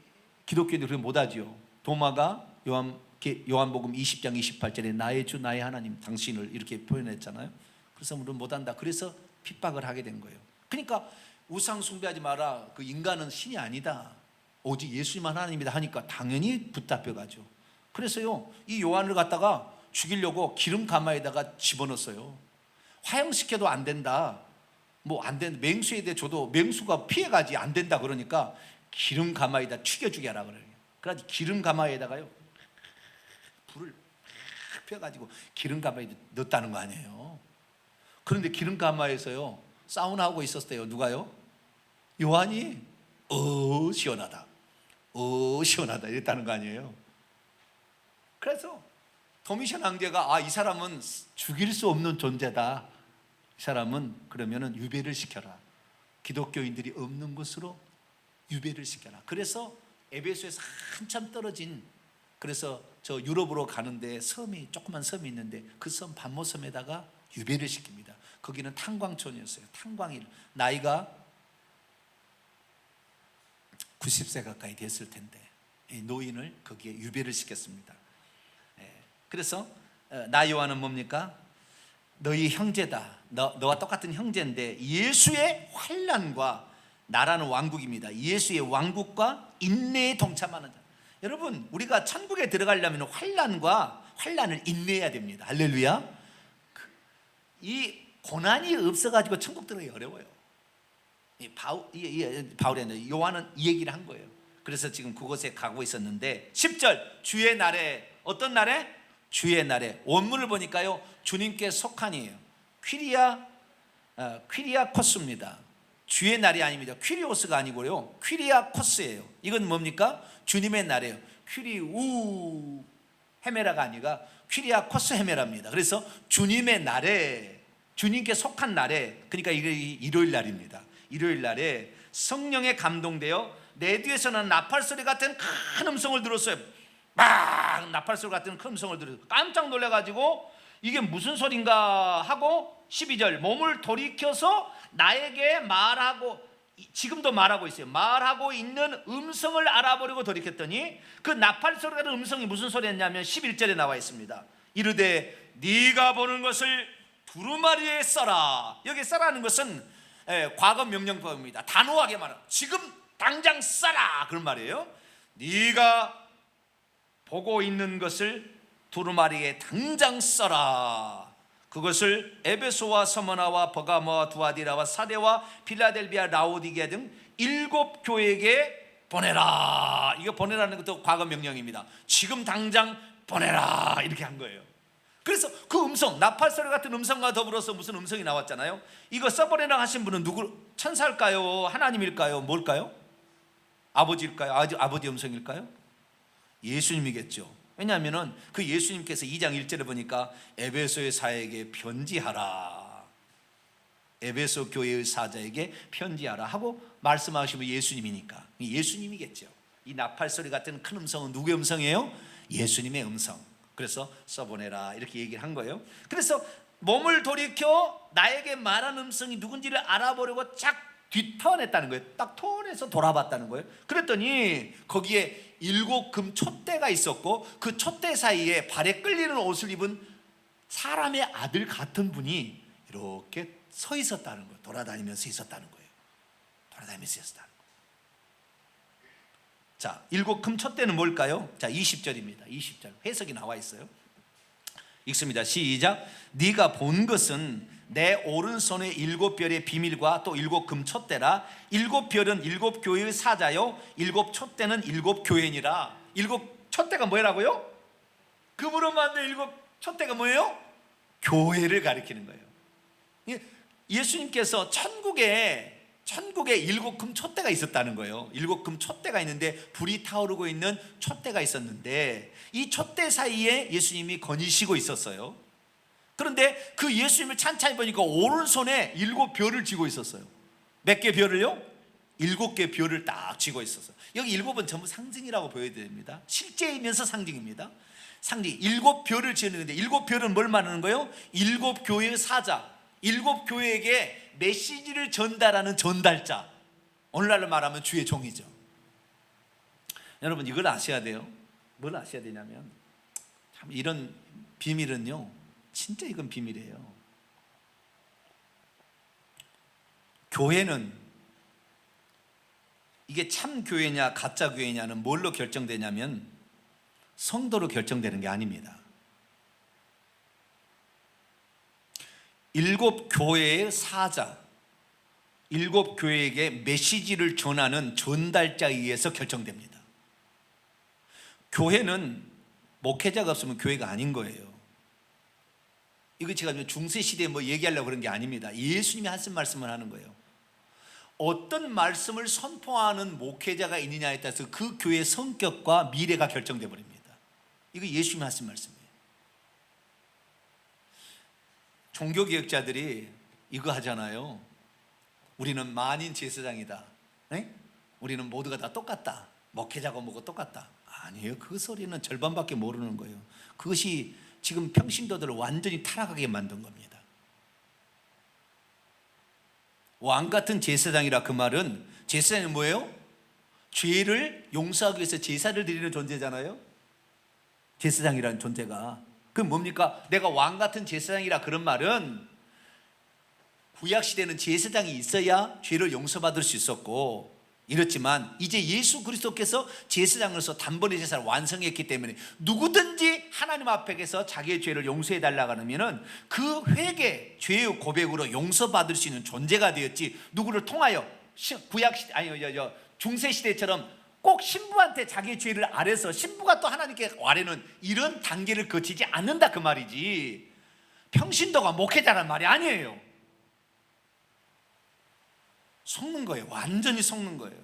기독교인들이 그렇게 못하지요. 도마가 요한복음 20장 28절에 나의 주 나의 하나님 당신을 이렇게 표현했잖아요. 그래서 우리는 못한다. 그래서 핍박을 하게 된 거예요. 그러니까 우상 숭배하지 마라. 그 인간은 신이 아니다. 오직 예수님만 하나님이다 하니까 당연히 붙잡혀가죠. 그래서요, 이 요한을 갖다가 죽이려고 기름 가마에다가 집어넣었어요. 화형시켜도 안 된다. 안 된다. 맹수에 대해 줘도 맹수가 피해가지 안 된다. 그러니까 기름 가마에다 튀겨주게 하라 그래요. 그래서 기름 가마에다가요 불을 펴가지고 기름 가마에 넣었다는 거 아니에요. 그런데 기름 가마에서요 사우나 하고 있었대요. 누가요? 요한이. 시원하다. 시원하다. 이랬다는 거 아니에요. 그래서 도미션 황제가 이 사람은 죽일 수 없는 존재다. 이 사람은 그러면은 유배를 시켜라. 기독교인들이 없는 곳으로 유배를 시켜라. 그래서 에베소에서 한참 떨어진, 그래서 저 유럽으로 가는데 섬이, 조그만 섬이 있는데 그 섬 반모섬에다가 유배를 시킵니다. 거기는 탄광촌이었어요. 탄광일. 나이가 90세 가까이 됐을 텐데 이 노인을 거기에 유배를 시켰습니다. 그래서 나 요한은 뭡니까? 너희 형제다. 너와 똑같은 형제인데 예수의 환난과 나라는 왕국입니다. 예수의 왕국과 인내에 동참하는 자. 여러분, 우리가 천국에 들어가려면 환난을 인내해야 됩니다. 할렐루야. 이 고난이 없어가지고 천국 들어가기 어려워요. 바울이 요한은 이 얘기를 한 거예요. 그래서 지금 그곳에 가고 있었는데 10절 주의 날에, 어떤 날에? 주의 날에. 원문을 보니까요, 주님께 속한이에요. 퀴리아코스입니다. 주의 날이 아닙니다. 퀴리오스가 아니고요, 퀴리아코스예요. 이건 뭡니까? 주님의 날이에요. 퀴리우 헤메라가 아니라 퀴리아코스 헤메라입니다. 그래서 주님의 날에, 주님께 속한 날에, 그러니까 이게 일요일 날입니다. 일요일 날에 성령에 감동되어 내 뒤에서 나는 나팔소리 같은 큰 음성을 들었어요. 막 나팔소리 같은 큰 음성을 들었어요. 깜짝 놀라가지고 이게 무슨 소린가 하고 12절 몸을 돌이켜서 나에게 말하고, 지금도 말하고 있어요. 말하고 있는 음성을 알아보려고 돌이켰더니 그 나팔소리 같은 음성이 무슨 소리였냐면 11절에 나와 있습니다. 이르되 네가 보는 것을 두루마리에 써라. 여기 써라는 것은 과거 명령법입니다. 단호하게 말하라. 지금 당장 써라, 그런 말이에요. 네가 보고 있는 것을 두루마리에 당장 써라. 그것을 에베소와 서머나와 버가모와 두아디라와 사데와 필라델비아 라오디게아 등 7교회에게 보내라. 이거 보내라는 것도 과거 명령입니다. 지금 당장 보내라, 이렇게 한 거예요. 그래서 그 음성, 나팔소리 같은 음성과 더불어서 무슨 음성이 나왔잖아요. 이거 써보내라 하신 분은 누구? 천사일까요? 하나님일까요? 뭘까요? 아버지일까요? 아버지 음성일까요? 예수님이겠죠. 왜냐하면 그 예수님께서 2장 1절에 보니까 에베소의 사에게 편지하라, 에베소 교회의 사자에게 편지하라 하고 말씀하시면 예수님이니까 예수님이겠죠. 이 나팔소리 같은 큰 음성은 누구의 음성이에요? 예수님의 음성. 그래서 써보내라, 이렇게 얘기를 한 거예요. 그래서 몸을 돌이켜 나에게 말한 음성이 누군지를 알아보려고 쫙 뒤턴했다는 거예요. 딱 턴해서 돌아봤다는 거예요. 그랬더니 거기에 7금 촛대가 있었고 그 촛대 사이에 발에 끌리는 옷을 입은 사람의 아들 같은 분이 이렇게 서 있었다는 거예요. 돌아다니면서 있었다는 거예요. 돌아다니면서 있었다는 거예요. 자, 7금 촛대는 뭘까요? 자, 20절입니다. 20절 해석이 나와 있어요. 읽습니다. 시작. 네가 본 것은 내 오른손의 7별의 비밀과 또 7금 촛대라. 7별은 7교회의 사자요 7촛대는 7교회니라. 7촛대가 뭐라고요? 금으로 만든 7촛대가 뭐예요? 교회를 가리키는 거예요. 예수님께서 천국에 7금 촛대가 있었다는 거예요. 7금 촛대가 있는데 불이 타오르고 있는 촛대가 있었는데 이 촛대 사이에 예수님이 거니시고 있었어요. 그런데 그 예수님을 찬찬히 보니까 오른손에 7별을 쥐고 있었어요. 몇 개 별을요? 7개 별을 딱 쥐고 있었어요. 여기 7은 전부 상징이라고 보여야 됩니다. 실제이면서 상징입니다. 상징. 7별을 지었는데 7별은 뭘 말하는 거예요? 7교회의 사자, 7교회에게 메시지를 전달하는 전달자, 오늘날로 말하면 주의 종이죠. 여러분, 이걸 아셔야 돼요. 뭘 아셔야 되냐면 참 이런 비밀은요, 진짜 이건 비밀이에요. 교회는 이게 참 교회냐 가짜 교회냐는 뭘로 결정되냐면 성도로 결정되는 게 아닙니다. 7교회의 사자, 7교회에게 메시지를 전하는 전달자에 의해서 결정됩니다. 교회는 목회자가 없으면 교회가 아닌 거예요. 이거 제가 중세시대에 뭐 얘기하려고 그런 게 아닙니다. 예수님이 하신 말씀을 하는 거예요. 어떤 말씀을 선포하는 목회자가 있느냐에 따라서 그 교회의 성격과 미래가 결정돼 버립니다. 이거 예수님이 하신 말씀이에요. 종교개혁자들이 이거 하잖아요. 우리는 만인 제사장이다. 네? 우리는 모두가 다 똑같다. 목회자고 뭐고 똑같다. 아니에요. 그 소리는 절반밖에 모르는 거예요. 그것이 지금 평신도들을 완전히 타락하게 만든 겁니다. 왕 같은 제사장이라 그 말은, 제사장이 뭐예요? 죄를 용서하기 위해서 제사를 드리는 존재잖아요. 제사장이라는 존재가. 그럼 뭡니까? 내가 왕 같은 제사장이라 그런 말은 구약시대는 제사장이 있어야 죄를 용서받을 수 있었고, 이렇지만 이제 예수 그리스도께서 제사장으로서 단번에 제사를 완성했기 때문에 누구든지 하나님 앞에서 자기의 죄를 용서해 달라고 하면 그 회개, 죄의 고백으로 용서받을 수 있는 존재가 되었지, 누구를 통하여 구약시대 아니요 중세시대처럼 꼭 신부한테 자기의 죄를 아뢰서 신부가 또 하나님께 아뢰는 이런 단계를 거치지 않는다 그 말이지, 평신도가 목회자란 말이 아니에요. 속는 거예요. 완전히 속는 거예요.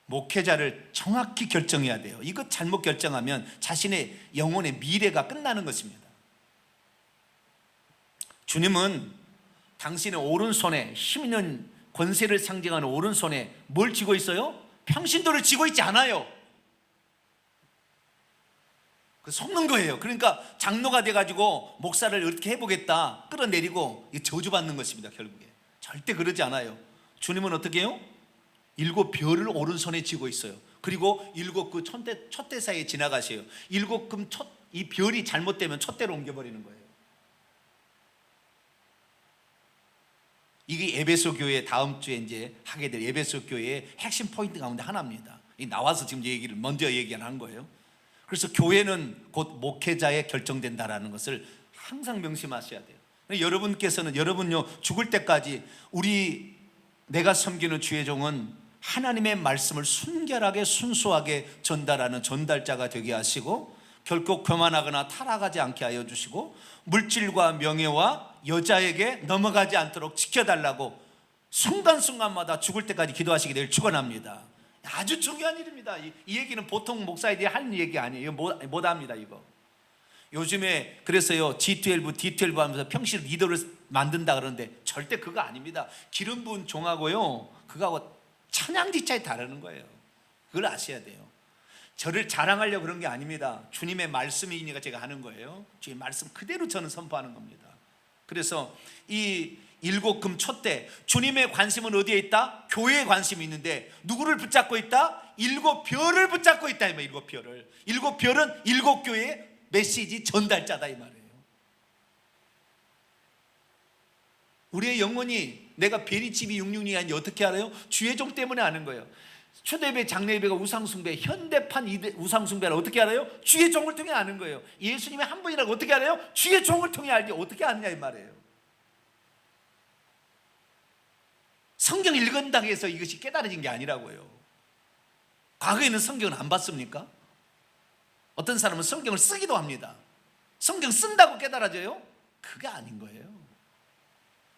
목회자를 정확히 결정해야 돼요. 이거 잘못 결정하면 자신의 영혼의 미래가 끝나는 것입니다. 주님은 당신의 오른손에, 힘 있는 권세를 상징하는 오른손에 뭘 쥐고 있어요? 평신도를 쥐고 있지 않아요. 속는 거예요. 그러니까 장로가 돼가지고 목사를 어떻게 해보겠다 끌어내리고 저주받는 것입니다. 결국에 절대 그러지 않아요. 주님은 어떻게 해요? 7 별을 오른손에 쥐고 있어요. 그리고 7 그 촛대 사이에 지나가세요. 7 금 이 별이 잘못되면 촛대로 옮겨버리는 거예요. 이게 에베소 교회 다음 주에 이제 하게 될 에베소 교회의 핵심 포인트 가운데 하나입니다. 나와서 지금 얘기를 먼저 얘기하는 거예요. 그래서 교회는 곧 목회자에 결정된다라는 것을 항상 명심하셔야 돼요. 여러분께서는 여러분요 죽을 때까지 내가 섬기는 주의 종은 하나님의 말씀을 순결하게 순수하게 전달하는 전달자가 되게 하시고, 결코 교만하거나 타락하지 않게 하여 주시고, 물질과 명예와 여자에게 넘어가지 않도록 지켜달라고 순간순간마다 죽을 때까지 기도하시게 되길 축원합니다. 아주 중요한 일입니다. 이 얘기는 보통 목사들이 하는 얘기 아니에요. 못합니다 이거. 요즘에 그래서요 D12 하면서 평시 리더를 만든다 그러는데 절대 그거 아닙니다. 기름 부은 종하고요 그거하고 천양지 차이 다르는 거예요. 그걸 아셔야 돼요. 저를 자랑하려고 그런 게 아닙니다. 주님의 말씀이니까 제가 하는 거예요. 주의 말씀 그대로 저는 선포하는 겁니다. 그래서 이 7 금 촛대, 주님의 관심은 어디에 있다? 교회에 관심이 있는데 누구를 붙잡고 있다? 7 별을 붙잡고 있다. 7 별을. 7 별은 7 교회의 메시지 전달자다 이 말이에요. 우리의 영혼이 내가 베리집이 666이 아닌지 어떻게 알아요? 주의 종 때문에 아는 거예요. 초대배, 장례배가 우상숭배, 현대판 우상숭배를 어떻게 알아요? 주의 종을 통해 아는 거예요. 예수님의 한 분이라고 어떻게 알아요? 주의 종을 통해 알지 어떻게 아느냐 이 말이에요. 성경 읽은다고 해서 이것이 깨달아진 게 아니라고요. 과거에는 성경을 안 봤습니까? 어떤 사람은 성경을 쓰기도 합니다. 성경 쓴다고 깨달아져요? 그게 아닌 거예요.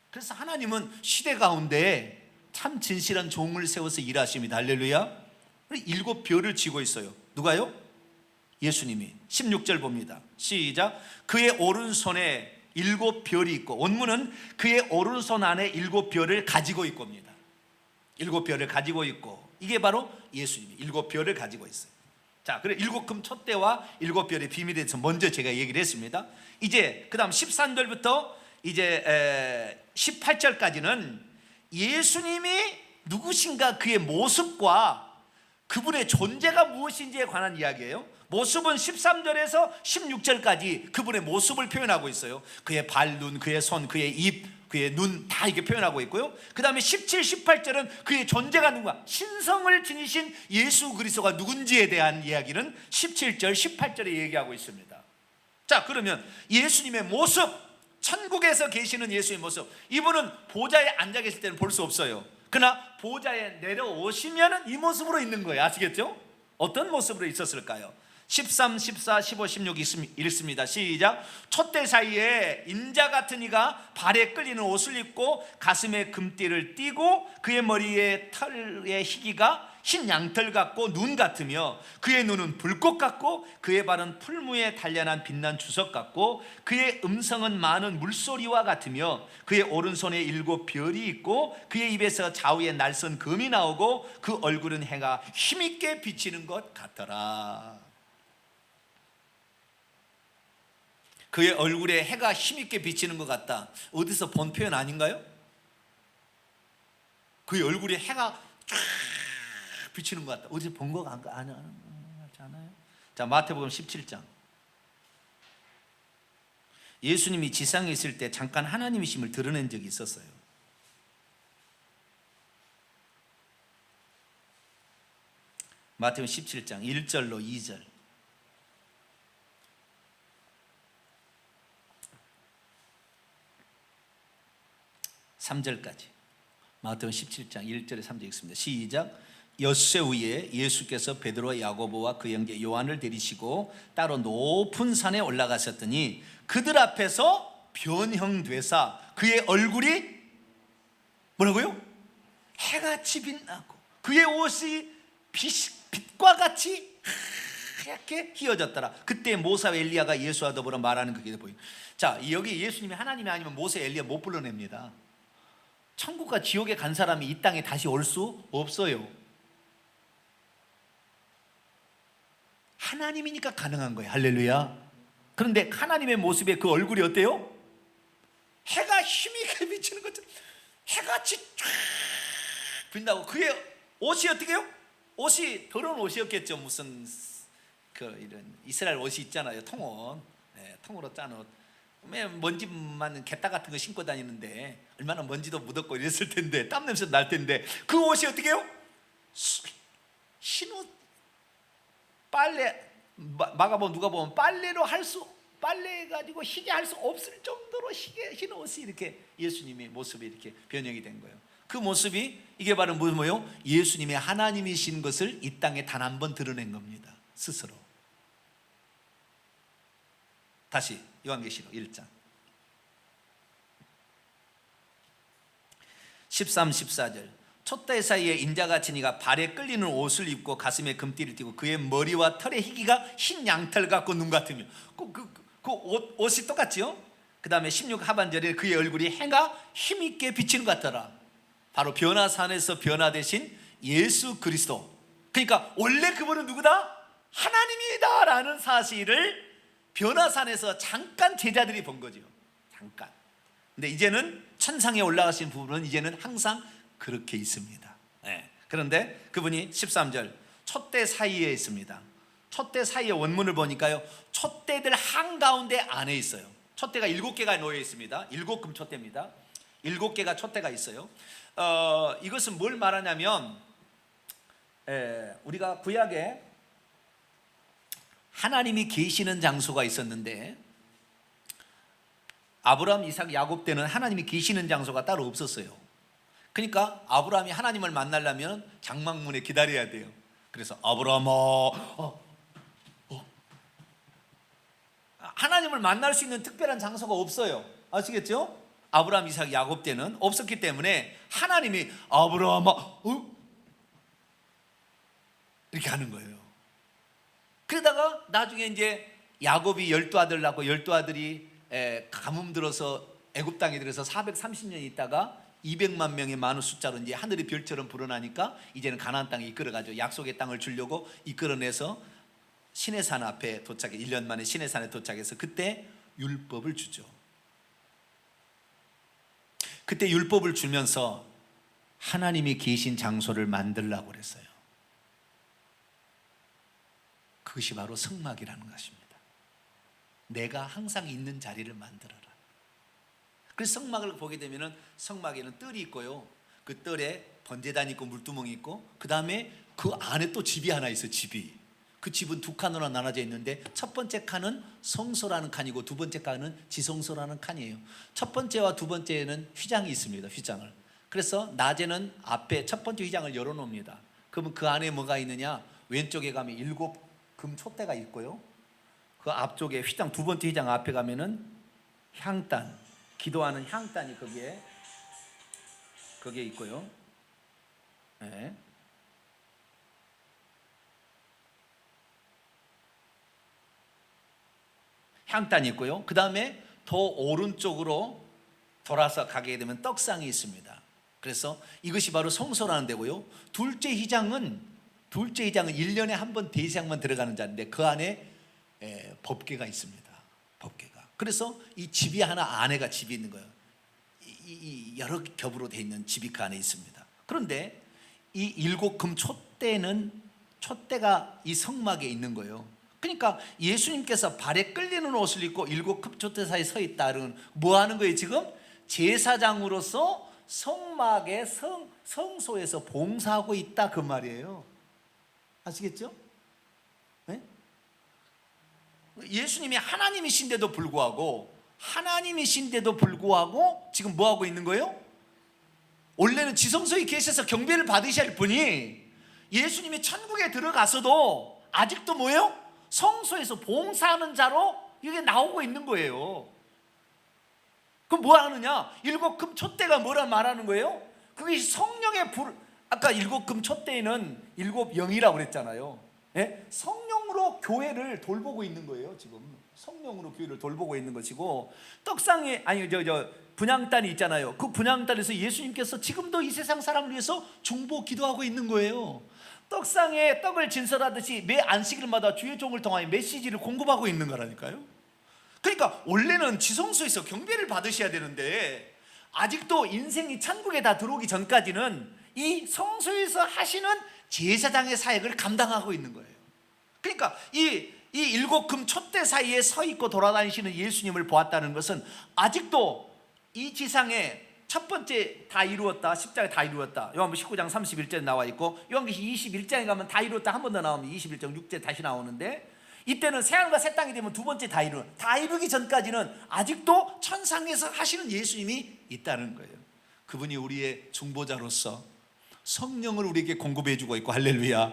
그래서 하나님은 시대 가운데 참 진실한 종을 세워서 일하십니다. 할렐루야. 7 별을 쥐고 있어요. 누가요? 예수님이. 16절 봅니다. 시작. 그의 오른손에 7 별이 있고, 원문은 그의 오른손 안에 7 별을 가지고 있고입니다. 7 별을 가지고 있고, 이게 바로 예수님이 7 별을 가지고 있어요. 자, 그래 7 금 촛대와 7 별의 비밀에 대해서 먼저 제가 얘기를 했습니다. 이제 그 다음 13절부터 이제 18절까지는 예수님이 누구신가, 그의 모습과 그분의 존재가 무엇인지에 관한 이야기예요. 모습은 13절에서 16절까지 그분의 모습을 표현하고 있어요. 그의 발, 눈, 그의 손, 그의 입, 그의 눈 다 이렇게 표현하고 있고요. 그 다음에 17, 18절은 그의 존재가 누군가, 신성을 지니신 예수 그리스도가 누군지에 대한 이야기는 17절, 18절에 얘기하고 있습니다. 자, 그러면 예수님의 모습, 천국에서 계시는 예수의 모습, 이분은 보좌에 앉아 계실 때는 볼 수 없어요. 그러나 보좌에 내려오시면 이 모습으로 있는 거예요. 아시겠죠? 어떤 모습으로 있었을까요? 13, 14, 15, 16 읽습니다. 시작. 촛대 사이에 인자 같은 이가 발에 끌리는 옷을 입고 가슴에 금띠를 띠고 그의 머리에 털의 희기가 흰 양털 같고 눈 같으며 그의 눈은 불꽃 같고 그의 발은 풀무에 단련한 빛난 주석 같고 그의 음성은 많은 물소리와 같으며 그의 오른손에 7 별이 있고 그의 입에서 좌우에 날선 금이 나오고 그 얼굴은 해가 힘있게 비치는 것 같더라. 그의 얼굴에 해가 힘있게 비치는 것 같다. 어디서 본 표현 아닌가요? 그의 얼굴에 해가 쫙 비치는 것 같다. 어디서 본 거 아니잖아요. 자, 마태복음 17장. 예수님이 지상에 있을 때 잠깐 하나님이심을 드러낸 적이 있었어요. 마태복음 17장 1절로 2절. 3절까지. 마태복음 17장 1절에 3절 읽습니다. 시작. 엿새 후에 예수께서 베드로와 야고보와 그 형제 요한을 데리시고 따로 높은 산에 올라가셨더니 그들 앞에서 변형되사 그의 얼굴이 뭐라고요? 해같이 빛나고 그의 옷이 빛과 같이 하얗게 휘어졌더라. 그때 모세와 엘리야가 예수와 더불어 말하는 그게 보여요. 자, 여기 예수님이 하나님이 아니면 모세, 엘리야 못 불러냅니다. 천국과 지옥에 간 사람이 이 땅에 다시 올 수 없어요. 하나님이니까 가능한 거예요. 할렐루야. 그런데 하나님의 모습에 그 얼굴이 어때요? 해가 힘있게 비치는 것처럼 해같이 쫙 빛나고 그의 옷이 어떻게 해요? 옷이 더러운 옷이었겠죠. 무슨 이런 이스라엘 옷이 있잖아요. 통옷, 통으로 짠 옷. 먼지만 갯다 같은 거 신고 다니는데 얼마나 먼지도 묻었고 이랬을 텐데 땀 냄새 날 텐데 그 옷이 어떻게 해요? 흰옷. 빨래 마가복음 누가 보면 빨래로 빨래 가지고 희게 할 수 없을 정도로 흰 옷이 이렇게 예수님의 모습이 이렇게 변형이 된 거예요. 그 모습이 이게 바로 뭐예요? 예수님의 하나님이신 것을 이 땅에 단 한 번 드러낸 겁니다. 스스로. 다시 요한계시록 1장 13, 14절. 촛대 사이에 인자같이 이가 발에 끌리는 옷을 입고 가슴에 금띠를 띠고 그의 머리와 털의 희기가 흰 양털 같고 눈 같으며 옷이 똑같지요? 그 다음에 16 하반절에 그의 얼굴이 해가 힘있게 비치는 것 같더라. 바로 변화산에서 변화되신 예수 그리스도. 그러니까 원래 그분은 누구다? 하나님이다 라는 사실을 변화산에서 잠깐 제자들이 본 거죠. 잠깐. 근데 이제는 천상에 올라가신 부분은 이제는 항상 그렇게 있습니다. 그런데 그분이 13절 촛대 사이에 있습니다. 촛대 사이에 원문을 보니까요, 촛대들 한가운데 안에 있어요. 촛대가 7개가 놓여 있습니다. 7금 촛대입니다. 7개가 촛대가 있어요. 이것은 뭘 말하냐면 우리가 구약에 하나님이 계시는 장소가 있었는데 아브라함, 이삭, 야곱 때는 하나님이 계시는 장소가 따로 없었어요. 그러니까 아브라함이 하나님을 만나려면 장막문에 기다려야 돼요. 그래서 아브라함아, 하나님을 만날 수 있는 특별한 장소가 없어요. 아시겠죠? 아브라함, 이삭, 야곱 때는 없었기 때문에 하나님이 아브라함아 이렇게 하는 거예요. 그러다가 나중에 이제 야곱이 12아들 낳고 12아들이 가뭄 들어서 애굽 땅에 들어서 430년 있다가 200만 명의 많은 숫자로 이제 하늘의 별처럼 불어나니까 이제는 가나안 땅에 이끌어가지고 약속의 땅을 주려고 이끌어내서 시내산 앞에 도착해 1년 만에 시내산에 도착해서 그때 율법을 주죠. 그때 율법을 주면서 하나님이 계신 장소를 만들라고 그랬어요. 그것이 바로 성막이라는 것입니다. 내가 항상 있는 자리를 만들어라. 그래서 성막을 보게 되면 성막에는 뜰이 있고요, 그 뜰에 번제단이 있고 물두멍이 있고 그 다음에 그 안에 또 집이 하나 있어요. 집이. 그 집은 2칸으로 나눠져 있는데 첫 번째 칸은 성소라는 칸이고 두 번째 칸은 지성소라는 칸이에요. 첫 번째와 두 번째에는 휘장이 있습니다. 휘장을. 그래서 낮에는 앞에 첫 번째 휘장을 열어놓습니다. 그러면 그 안에 뭐가 있느냐, 왼쪽에 가면 7 금촛대가 있고요. 그 앞쪽에 휘장, 두 번째 휘장 앞에 가면은 향단, 기도하는 향단이 거기에 있고요. 네. 향단이 있고요. 그 다음에 더 오른쪽으로 돌아서 가게 되면 떡상이 있습니다. 그래서 이것이 바로 성소라는 데고요. 둘째 휘장은 1년에 한 번 대시장만 들어가는 자리인데 그 안에 법궤가 있습니다. 법궤가. 그래서 이 집이 하나 안에가 집이 있는 거예요. 이 여러 겹으로 되어 있는 집이 그 안에 있습니다. 그런데 이 일곱 금 촛대가 이 성막에 있는 거예요. 그러니까 예수님께서 발에 끌리는 옷을 입고 일곱 금 촛대 사이에 서 있다는 뭐 하는 거예요? 지금 제사장으로서 성막의 성소에서 봉사하고 있다 그 말이에요. 아시겠죠? 네? 예수님이 하나님이신데도 불구하고 지금 뭐 하고 있는 거예요? 원래는 지성소에 계셔서 경배를 받으셔야 할 분이 예수님이 천국에 들어가서도 아직도 뭐예요? 성소에서 봉사하는 자로 이게 나오고 있는 거예요. 그럼 뭐 하느냐? 일곱 금 촛대가 뭐라 말하는 거예요? 그게 성령의 불. 아까 일곱 금 촛대에는 일곱 영이라고 그랬잖아요. 예? 성령으로 교회를 돌보고 있는 거예요. 지금 성령으로 교회를 돌보고 있는 것이고, 떡상에 분향단이 있잖아요. 그 분향단에서 예수님께서 지금도 이 세상 사람을 위해서 중보 기도하고 있는 거예요. 떡상에 떡을 진설하듯이 매 안식일마다 주의 종을 통하여 메시지를 공급하고 있는 거라니까요. 그러니까 원래는 지성소에서 경배를 받으셔야 되는데 아직도 인생이 천국에 다 들어오기 전까지는 이 성소에서 하시는 제사장의 사역을 감당하고 있는 거예요. 그러니까 이 일곱 금 촛대 사이에 서 있고 돌아다니시는 예수님을 보았다는 것은 아직도 이 지상에 첫 번째 다 이루었다, 십자가 다 이루었다, 요한복음 19장 31절에 나와 있고, 요한복음 21장에 가면 다 이루었다 한 번 더 나오면 21장 6절 다시 나오는데, 이때는 새하늘과 새 땅이 되면 두 번째 다 이루기 전까지는 아직도 천상에서 하시는 예수님이 있다는 거예요. 그분이 우리의 중보자로서 성령을 우리에게 공급해주고 있고, 할렐루야,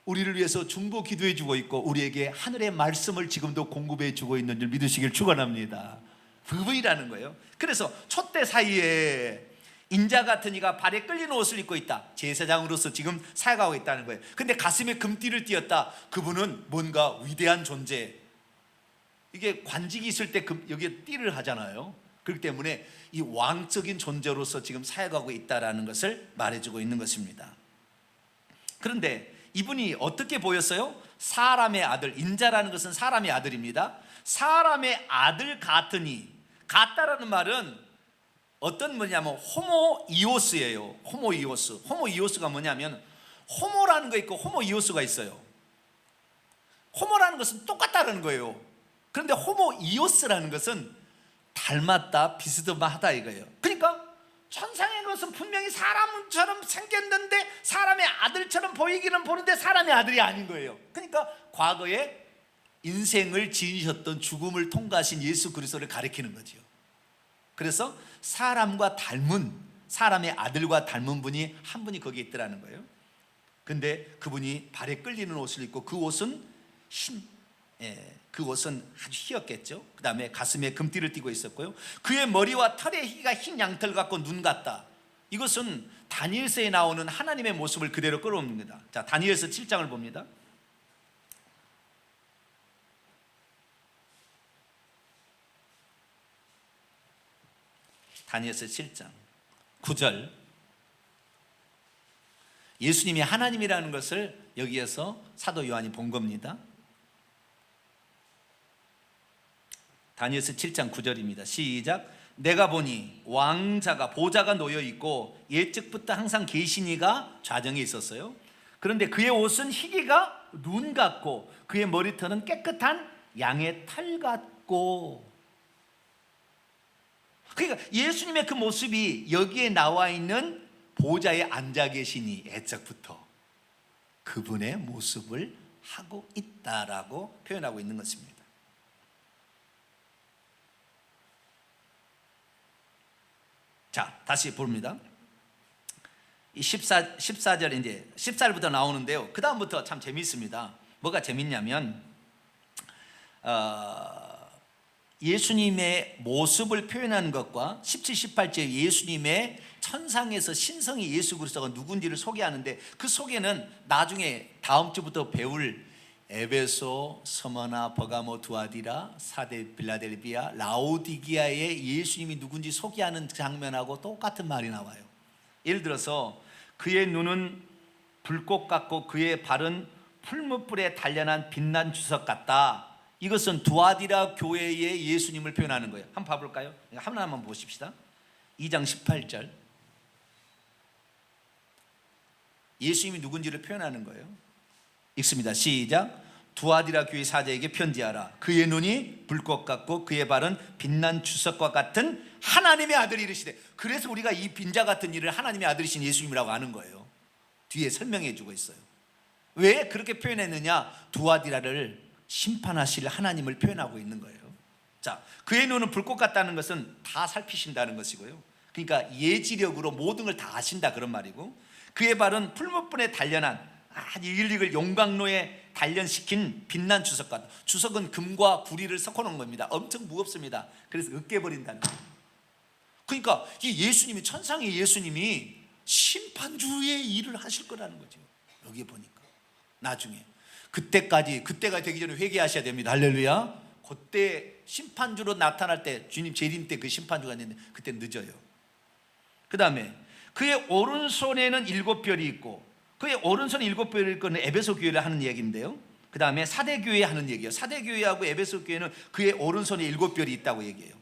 우리를 위해서 중보 기도해주고 있고 우리에게 하늘의 말씀을 지금도 공급해주고 있는 줄 믿으시길 축원합니다. 그분이라는 거예요. 그래서 촛대 사이에 인자 같은 이가 발에 끌리는 옷을 입고 있다. 제사장으로서 지금 사역하고 있다는 거예요. 근데 가슴에 금띠를 띄었다. 그분은 뭔가 위대한 존재. 이게 관직이 있을 때 여기에 띠를 하잖아요. 그렇기 때문에 이 왕적인 존재로서 지금 사역하고 있다는 것을 말해주고 있는 것입니다. 그런데 이분이 어떻게 보였어요? 사람의 아들, 인자라는 것은 사람의 아들입니다. 사람의 아들 같으니, 같다라는 말은 어떤 뭐냐면 호모이오스예요. 호모이오스가 뭐냐면 호모라는 거 있고 호모이오스가 있어요. 호모라는 것은 똑같다는 거예요. 그런데 호모이오스라는 것은 닮았다, 비슷하다 이거예요. 그러니까 천상의 것은 분명히 사람처럼 생겼는데 사람의 아들처럼 보이기는 보는데 사람의 아들이 아닌 거예요. 그러니까 과거에 인생을 지니셨던, 죽음을 통과하신 예수 그리스도를 가리키는 거죠. 그래서 사람과 닮은, 사람의 아들과 닮은 분이 한 분이 거기에 있더라는 거예요. 근데 그분이 발에 끌리는 옷을 입고 그 옷은 그 옷은 아주 희었겠죠. 그 다음에 가슴에 금띠를 띠고 있었고요. 그의 머리와 털의 희가 흰 양털 같고 눈 같다. 이것은 다니엘서에 나오는 하나님의 모습을 그대로 끌어옵니다. 자, 다니엘서 7장을 봅니다. 다니엘서 7장 9절. 예수님이 하나님이라는 것을 여기에서 사도 요한이 본 겁니다. 다니엘서 7장 9절입니다. 시작. 내가 보니 왕자가, 보좌가 놓여 있고 예측부터 항상 계신 이가 좌정에 있었어요. 그런데 그의 옷은 희기가 눈 같고 그의 머리털은 깨끗한 양의 털 같고. 그러니까 예수님의 그 모습이 여기에 나와 있는 보좌에 앉아 계시니 애적부터 그분의 모습을 하고 있다라고 표현하고 있는 것입니다. 자, 다시 봅니다. 이 14절 이제 14절부터 나오는데요. 그 다음부터 참 재미있습니다. 뭐가 재밌냐면 예수님의 모습을 표현하는 것과 17, 18절 예수님의 천상에서 신성이 예수 그리스도가 누군지를 소개하는데, 그 소개는 나중에 다음 주부터 배울 에베소, 스무나, 버가모, 두아디라, 사데, 빌라델비아, 라오디기아의 예수님이 누군지 소개하는 장면하고 똑같은 말이 나와요. 예를 들어서 그의 눈은 불꽃 같고 그의 발은 풀무불에 단련한 빛난 주석 같다. 이것은 두아디라 교회의 예수님을 표현하는 거예요. 한번 봐볼까요? 하나만 보십시다. 2장 18절 예수님이 누군지를 표현하는 거예요. 읽습니다. 시작. 두아디라 교회 사자에게 편지하라. 그의 눈이 불꽃 같고 그의 발은 빛난 주석과 같은 하나님의 아들이 이르시되. 그래서 우리가 이 빈자 같은 일을 하나님의 아들이신 예수님이라고 아는 거예요. 뒤에 설명해 주고 있어요. 왜 그렇게 표현했느냐? 두아디라를 심판하실 하나님을 표현하고 있는 거예요. 자, 그의 눈은 불꽃 같다는 것은 다 살피신다는 것이고요. 그러니까 예지력으로 모든 걸 다 아신다 그런 말이고, 그의 발은 풀무불에 단련한 아주 일릭을 용광로에 단련시킨 빛난 주석 같다. 주석은 금과 구리를 섞어 놓은 겁니다. 엄청 무겁습니다. 그래서 으깨버린다는 거예요. 그러니까 이 예수님이, 천상의 예수님이 심판주의 일을 하실 거라는 거죠. 여기 보니까 나중에 그때가 되기 전에 회개하셔야 됩니다. 할렐루야. 그때 심판주로 나타날 때, 주님 재림 때 그 심판주가 있는데 그때 늦어요. 그 다음에 그의 오른손에는 7별이 있고, 그의 오른손에 7별이 있고는 에베소 교회를 하는 얘기인데요. 그 다음에 사대교회 하는 얘기예요. 사대교회하고 에베소 교회는 그의 오른손에 7별이 있다고 얘기해요.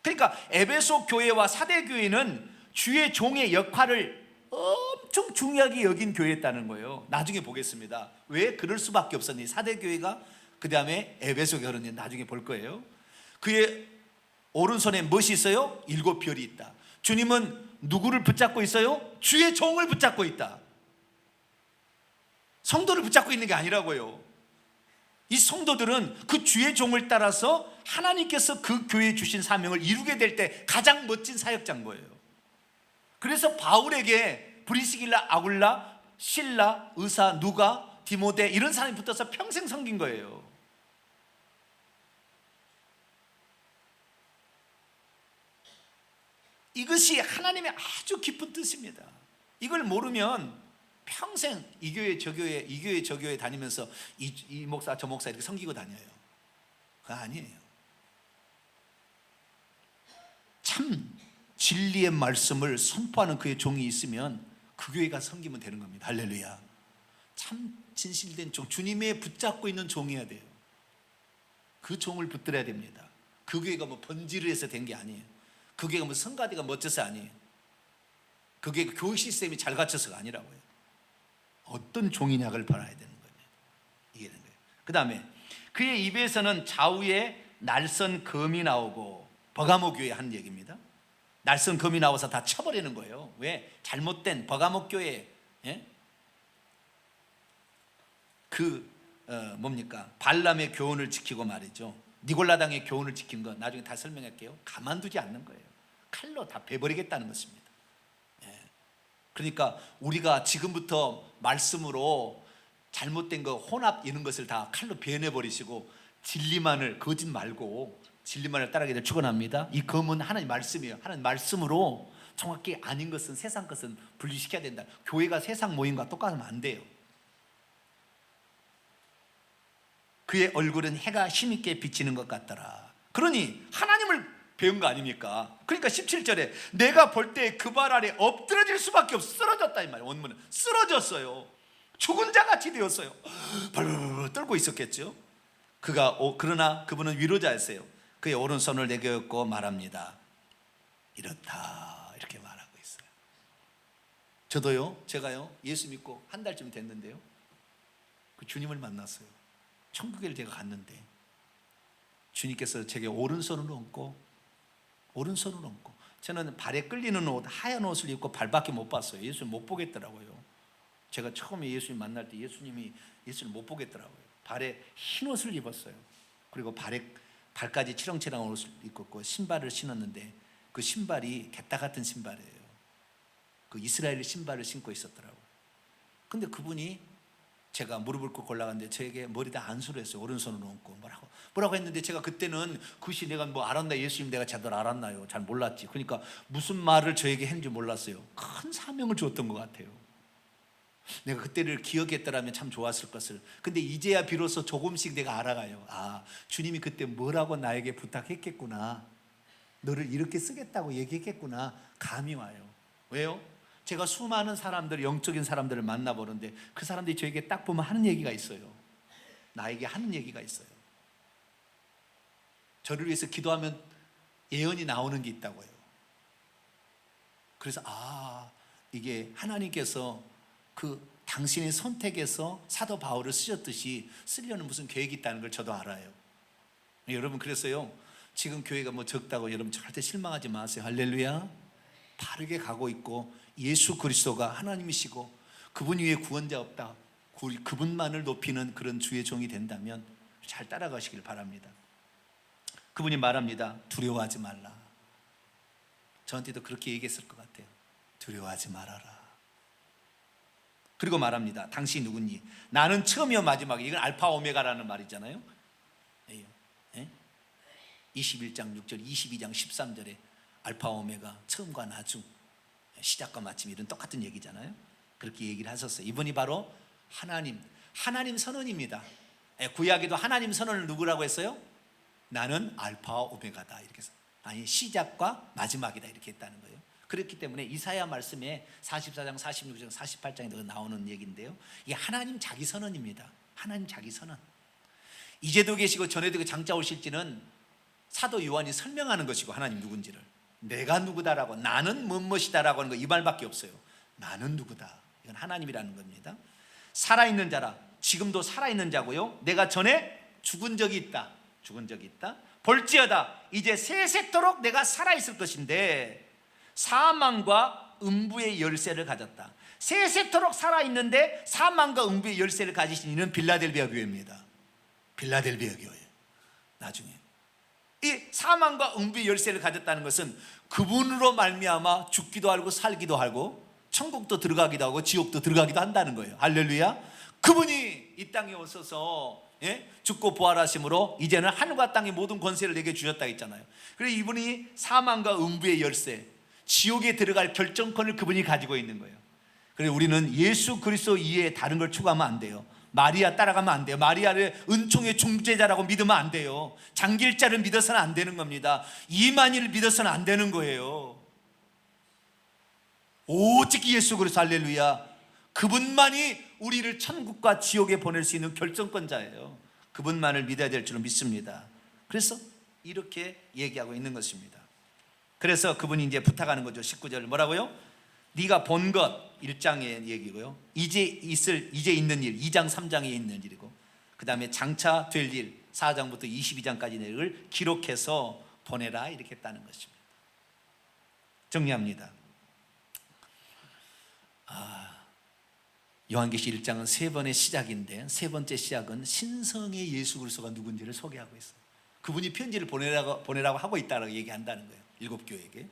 그러니까 에베소 교회와 사대교회는 주의 종의 역할을 엄청 중요하게 여긴 교회였다는 거예요. 나중에 보겠습니다. 왜 그럴 수밖에 없었니? 사대교회가 그 다음에 에베소 교회는 나중에 볼 거예요. 그의 오른손에 무엇이 있어요? 7별이 있다. 주님은 누구를 붙잡고 있어요? 주의 종을 붙잡고 있다. 성도를 붙잡고 있는 게 아니라고요. 이 성도들은 그 주의 종을 따라서 하나님께서 그 교회에 주신 사명을 이루게 될 때 가장 멋진 사역자인 거예요. 그래서 바울에게 브리스길라, 아굴라, 실라, 의사, 누가, 디모데 이런 사람이 붙어서 평생 섬긴 거예요. 이것이 하나님의 아주 깊은 뜻입니다. 이걸 모르면 평생 이 교회 저 교회, 이 교회 저 교회 다니면서 이 목사 저 목사 이렇게 섬기고 다녀요. 그거 아니에요. 참 진리의 말씀을 선포하는 그의 종이 있으면 그 교회가 섬기면 되는 겁니다. 할렐루야. 참 진실된 종, 주님의 붙잡고 있는 종이어야 돼요. 그 종을 붙들어야 됩니다. 그 교회가 뭐 번지를 해서 된 게 아니에요. 그 교회가 뭐 성가대가 멋져서 아니에요. 그 교회가 교육 시스템이 잘 갖춰서가 아니라고요. 어떤 종이냐를 봐야 되는 거예요. 이게 되는 거예요. 그 다음에 그의 입에서는 좌우에 날선 검이 나오고, 버가모 교회 한 얘기입니다. 날선 검이 나와서 다 쳐버리는 거예요. 왜? 잘못된 버가모 교회, 뭡니까? 발람의 교훈을 지키고 말이죠. 니골라당의 교훈을 지킨 거 나중에 다 설명할게요. 가만두지 않는 거예요. 칼로 다 베버리겠다는 것입니다. 그러니까 우리가 지금부터 말씀으로 잘못된 거, 혼합 이런 것을 다 칼로 베어내버리시고 진리만을, 거짓 말고 진리만을 따르기를 축원합니다. 이 검은 하나님 말씀이에요. 하나님 말씀으로 정확히 아닌 것은, 세상 것은 분리시켜야 된다. 교회가 세상 모임과 똑같으면 안 돼요. 그의 얼굴은 해가 힘있게 비치는 것 같더라. 그러니 하나님을 배운 거 아닙니까? 그러니까 17절에 내가 볼 때 그 발 아래 엎드러질 수밖에 없어. 쓰러졌다 이 말이에요. 원문은 쓰러졌어요. 죽은 자같이 되었어요. 벌벌 떨고 있었겠죠. 그러나 그분은 위로자였어요. 그의 오른손을 내게 얹고 말합니다. 이렇다, 이렇게 말하고 있어요. 저도요, 제가요 예수 믿고 한 달쯤 됐는데요, 그 주님을 만났어요. 천국에 제가 갔는데 주님께서 제게 오른손으로 얹고, 저는 발에 끌리는 옷, 하얀 옷을 입고 발밖에 못 봤어요. 예수를 못 보겠더라고요. 제가 처음에 예수님 만날 때 예수님이 예수를 못 보겠더라고요. 발에 흰 옷을 입었어요. 그리고 발까지 치렁치렁한 옷을 입고 신발을 신었는데 그 신발이 개따 같은 신발이에요. 그 이스라엘 신발을 신고 있었더라고요. 근데 그분이 제가 무릎을 꿇고 올라갔는데 저에게 머리다 안수를 했어요. 오른손으로 얹고 뭐라고 했는데, 제가 그때는 그것이 내가 뭐 알았나, 예수님 내가 제대로 알았나요? 잘 몰랐지. 그러니까 무슨 말을 저에게 했는지 몰랐어요. 큰 사명을 줬던 것 같아요. 내가 그때를 기억했더라면 참 좋았을 것을. 근데 이제야 비로소 조금씩 내가 알아가요. 아, 주님이 그때 뭐라고 나에게 부탁했겠구나, 너를 이렇게 쓰겠다고 얘기했겠구나, 감이 와요. 왜요? 제가 수많은 사람들, 영적인 사람들을 만나보는데 그 사람들이 저에게 딱 보면 하는 얘기가 있어요. 나에게 하는 얘기가 있어요. 저를 위해서 기도하면 예언이 나오는 게 있다고요. 그래서 이게 하나님께서 그 당신의 선택에서 사도 바울을 쓰셨듯이 쓰려는 무슨 계획이 있다는 걸 저도 알아요. 여러분, 그래서요, 지금 교회가 뭐 적다고 여러분 절대 실망하지 마세요. 할렐루야. 바르게 가고 있고 예수 그리스도가 하나님이시고 그분 위에 구원자 없다, 그분만을 높이는 그런 주의 종이 된다면 잘 따라가시길 바랍니다. 그분이 말합니다. 두려워하지 말라. 저한테도 그렇게 얘기했을 것 같아요. 두려워하지 말아라. 그리고 말합니다. 당신이 누구니? 나는 처음이요 마지막이요. 이건 알파 오메가라는 말이잖아요. 21장 6절, 22장 13절에 알파 오메가, 처음과 나중, 시작과 마침, 이런 똑같은 얘기잖아요. 그렇게 얘기를 하셨어요. 이분이 바로 하나님 선언입니다. 구약에도 하나님 선언을 누구라고 했어요? 나는 알파와 오메가다, 이렇게 해서, 아니 시작과 마지막이다, 이렇게 했다는 거예요. 그렇기 때문에 이사야 말씀에 44장, 46장, 48장에 나오는 얘기인데요, 이게 하나님 자기 선언입니다. 하나님 자기 선언. 이제도 계시고 전에도 장차 오실지는 사도 요한이 설명하는 것이고, 하나님 누군지를, 내가 누구다라고, 나는 무엇이다라고 하는 거, 이 말밖에 없어요. 나는 누구다, 이건 하나님이라는 겁니다. 살아있는 자라, 지금도 살아있는 자고요, 내가 전에 죽은 적이 있다, 볼지어다 이제 세세토록 내가 살아있을 것인데 사망과 음부의 열쇠를 가졌다. 세세토록 살아있는데 사망과 음부의 열쇠를 가지신 이는 빌라델비아 교회입니다. 빌라델비아 교회. 나중에 이 사망과 음부의 열쇠를 가졌다는 것은 그분으로 말미암아 죽기도 하고 살기도 하고 천국도 들어가기도 하고 지옥도 들어가기도 한다는 거예요. 할렐루야. 그분이 이 땅에 오셔서 죽고 부활하심으로 이제는 하늘과 땅의 모든 권세를 내게 주셨다 했잖아요. 그래서 이분이 사망과 음부의 열쇠, 지옥에 들어갈 결정권을 그분이 가지고 있는 거예요. 그래서 우리는 예수 그리스도 이외에 다른 걸 추구하면 안 돼요. 마리아 따라가면 안 돼요. 마리아를 은총의 중재자라고 믿으면 안 돼요. 장길자를 믿어서는 안 되는 겁니다. 이만희를 믿어서는 안 되는 거예요. 오직 예수 그리스도, 할렐루야. 그분만이 우리를 천국과 지옥에 보낼 수 있는 결정권자예요. 그분만을 믿어야 될 줄로 믿습니다. 그래서 이렇게 얘기하고 있는 것입니다. 그래서 그분이 이제 부탁하는 거죠. 19절 뭐라고요? 네가 본 것, 1장의 얘기고요, 이제 있는 일, 2장 3장에 있는 일이고, 그 다음에 장차 될 일, 4장부터 22장까지 내용을 기록해서 보내라, 이렇게 했다는 것입니다. 정리합니다. 요한계시 1장은 세 번의 시작인데, 세 번째 시작은 신성의 예수 그리스도가 누군지를 소개하고 있어요. 그분이 편지를 보내라고 하고 있다고 얘기한다는 거예요. 7교회에게.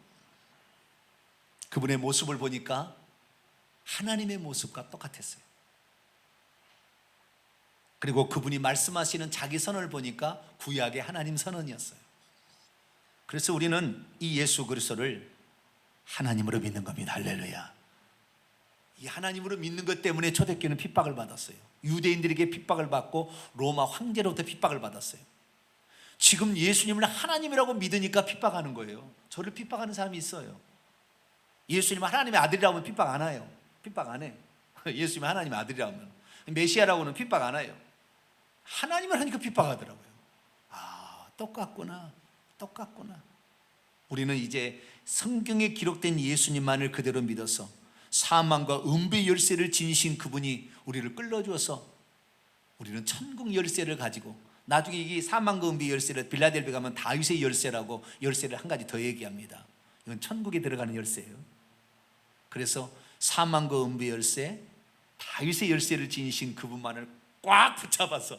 그분의 모습을 보니까 하나님의 모습과 똑같았어요. 그리고 그분이 말씀하시는 자기 선언을 보니까 구약의 하나님 선언이었어요. 그래서 우리는 이 예수 그리스도를 하나님으로 믿는 겁니다. 할렐루야. 이 하나님으로 믿는 것 때문에 초대교회는 핍박을 받았어요. 유대인들에게 핍박을 받고 로마 황제로부터 핍박을 받았어요. 지금 예수님을 하나님이라고 믿으니까 핍박하는 거예요. 저를 핍박하는 사람이 있어요. 예수님은 하나님의 아들이라고 하면 핍박 안 해요. 핍박 안 해요. 예수님이 하나님의 아들이라고 하면, 메시아라고는 핍박 안 해요. 하나님을 하니까 핍박하더라고요. 똑같구나. 우리는 이제 성경에 기록된 예수님만을 그대로 믿어서 사망과 음부의 열쇠를 지니신 그분이 우리를 끌어주어서 우리는 천국 열쇠를 가지고, 나중에 이 사망과 음부의 열쇠를 빌라델비아 가면 다윗의 열쇠라고 열쇠를 한 가지 더 얘기합니다. 이건 천국에 들어가는 열쇠예요. 그래서 사망과 음부의 열쇠, 다윗의 열쇠를 지니신 그분만을 꽉 붙잡아서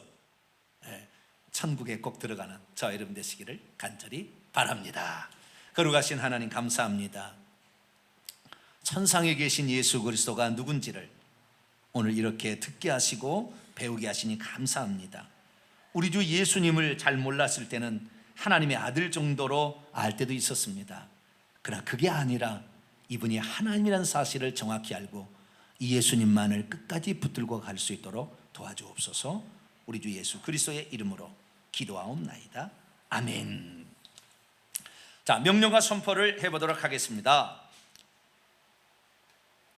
천국에 꼭 들어가는 저와 여러분 되시기를 간절히 바랍니다. 거룩하신 하나님, 감사합니다. 천상에 계신 예수 그리스도가 누군지를 오늘 이렇게 듣게 하시고 배우게 하시니 감사합니다. 우리 주 예수님을 잘 몰랐을 때는 하나님의 아들 정도로 알 때도 있었습니다. 그러나 그게 아니라 이분이 하나님이라는 사실을 정확히 알고 이 예수님만을 끝까지 붙들고 갈 수 있도록 도와주옵소서. 우리 주 예수 그리스도의 이름으로 기도하옵나이다. 아멘. 자, 명령과 선포를 해보도록 하겠습니다.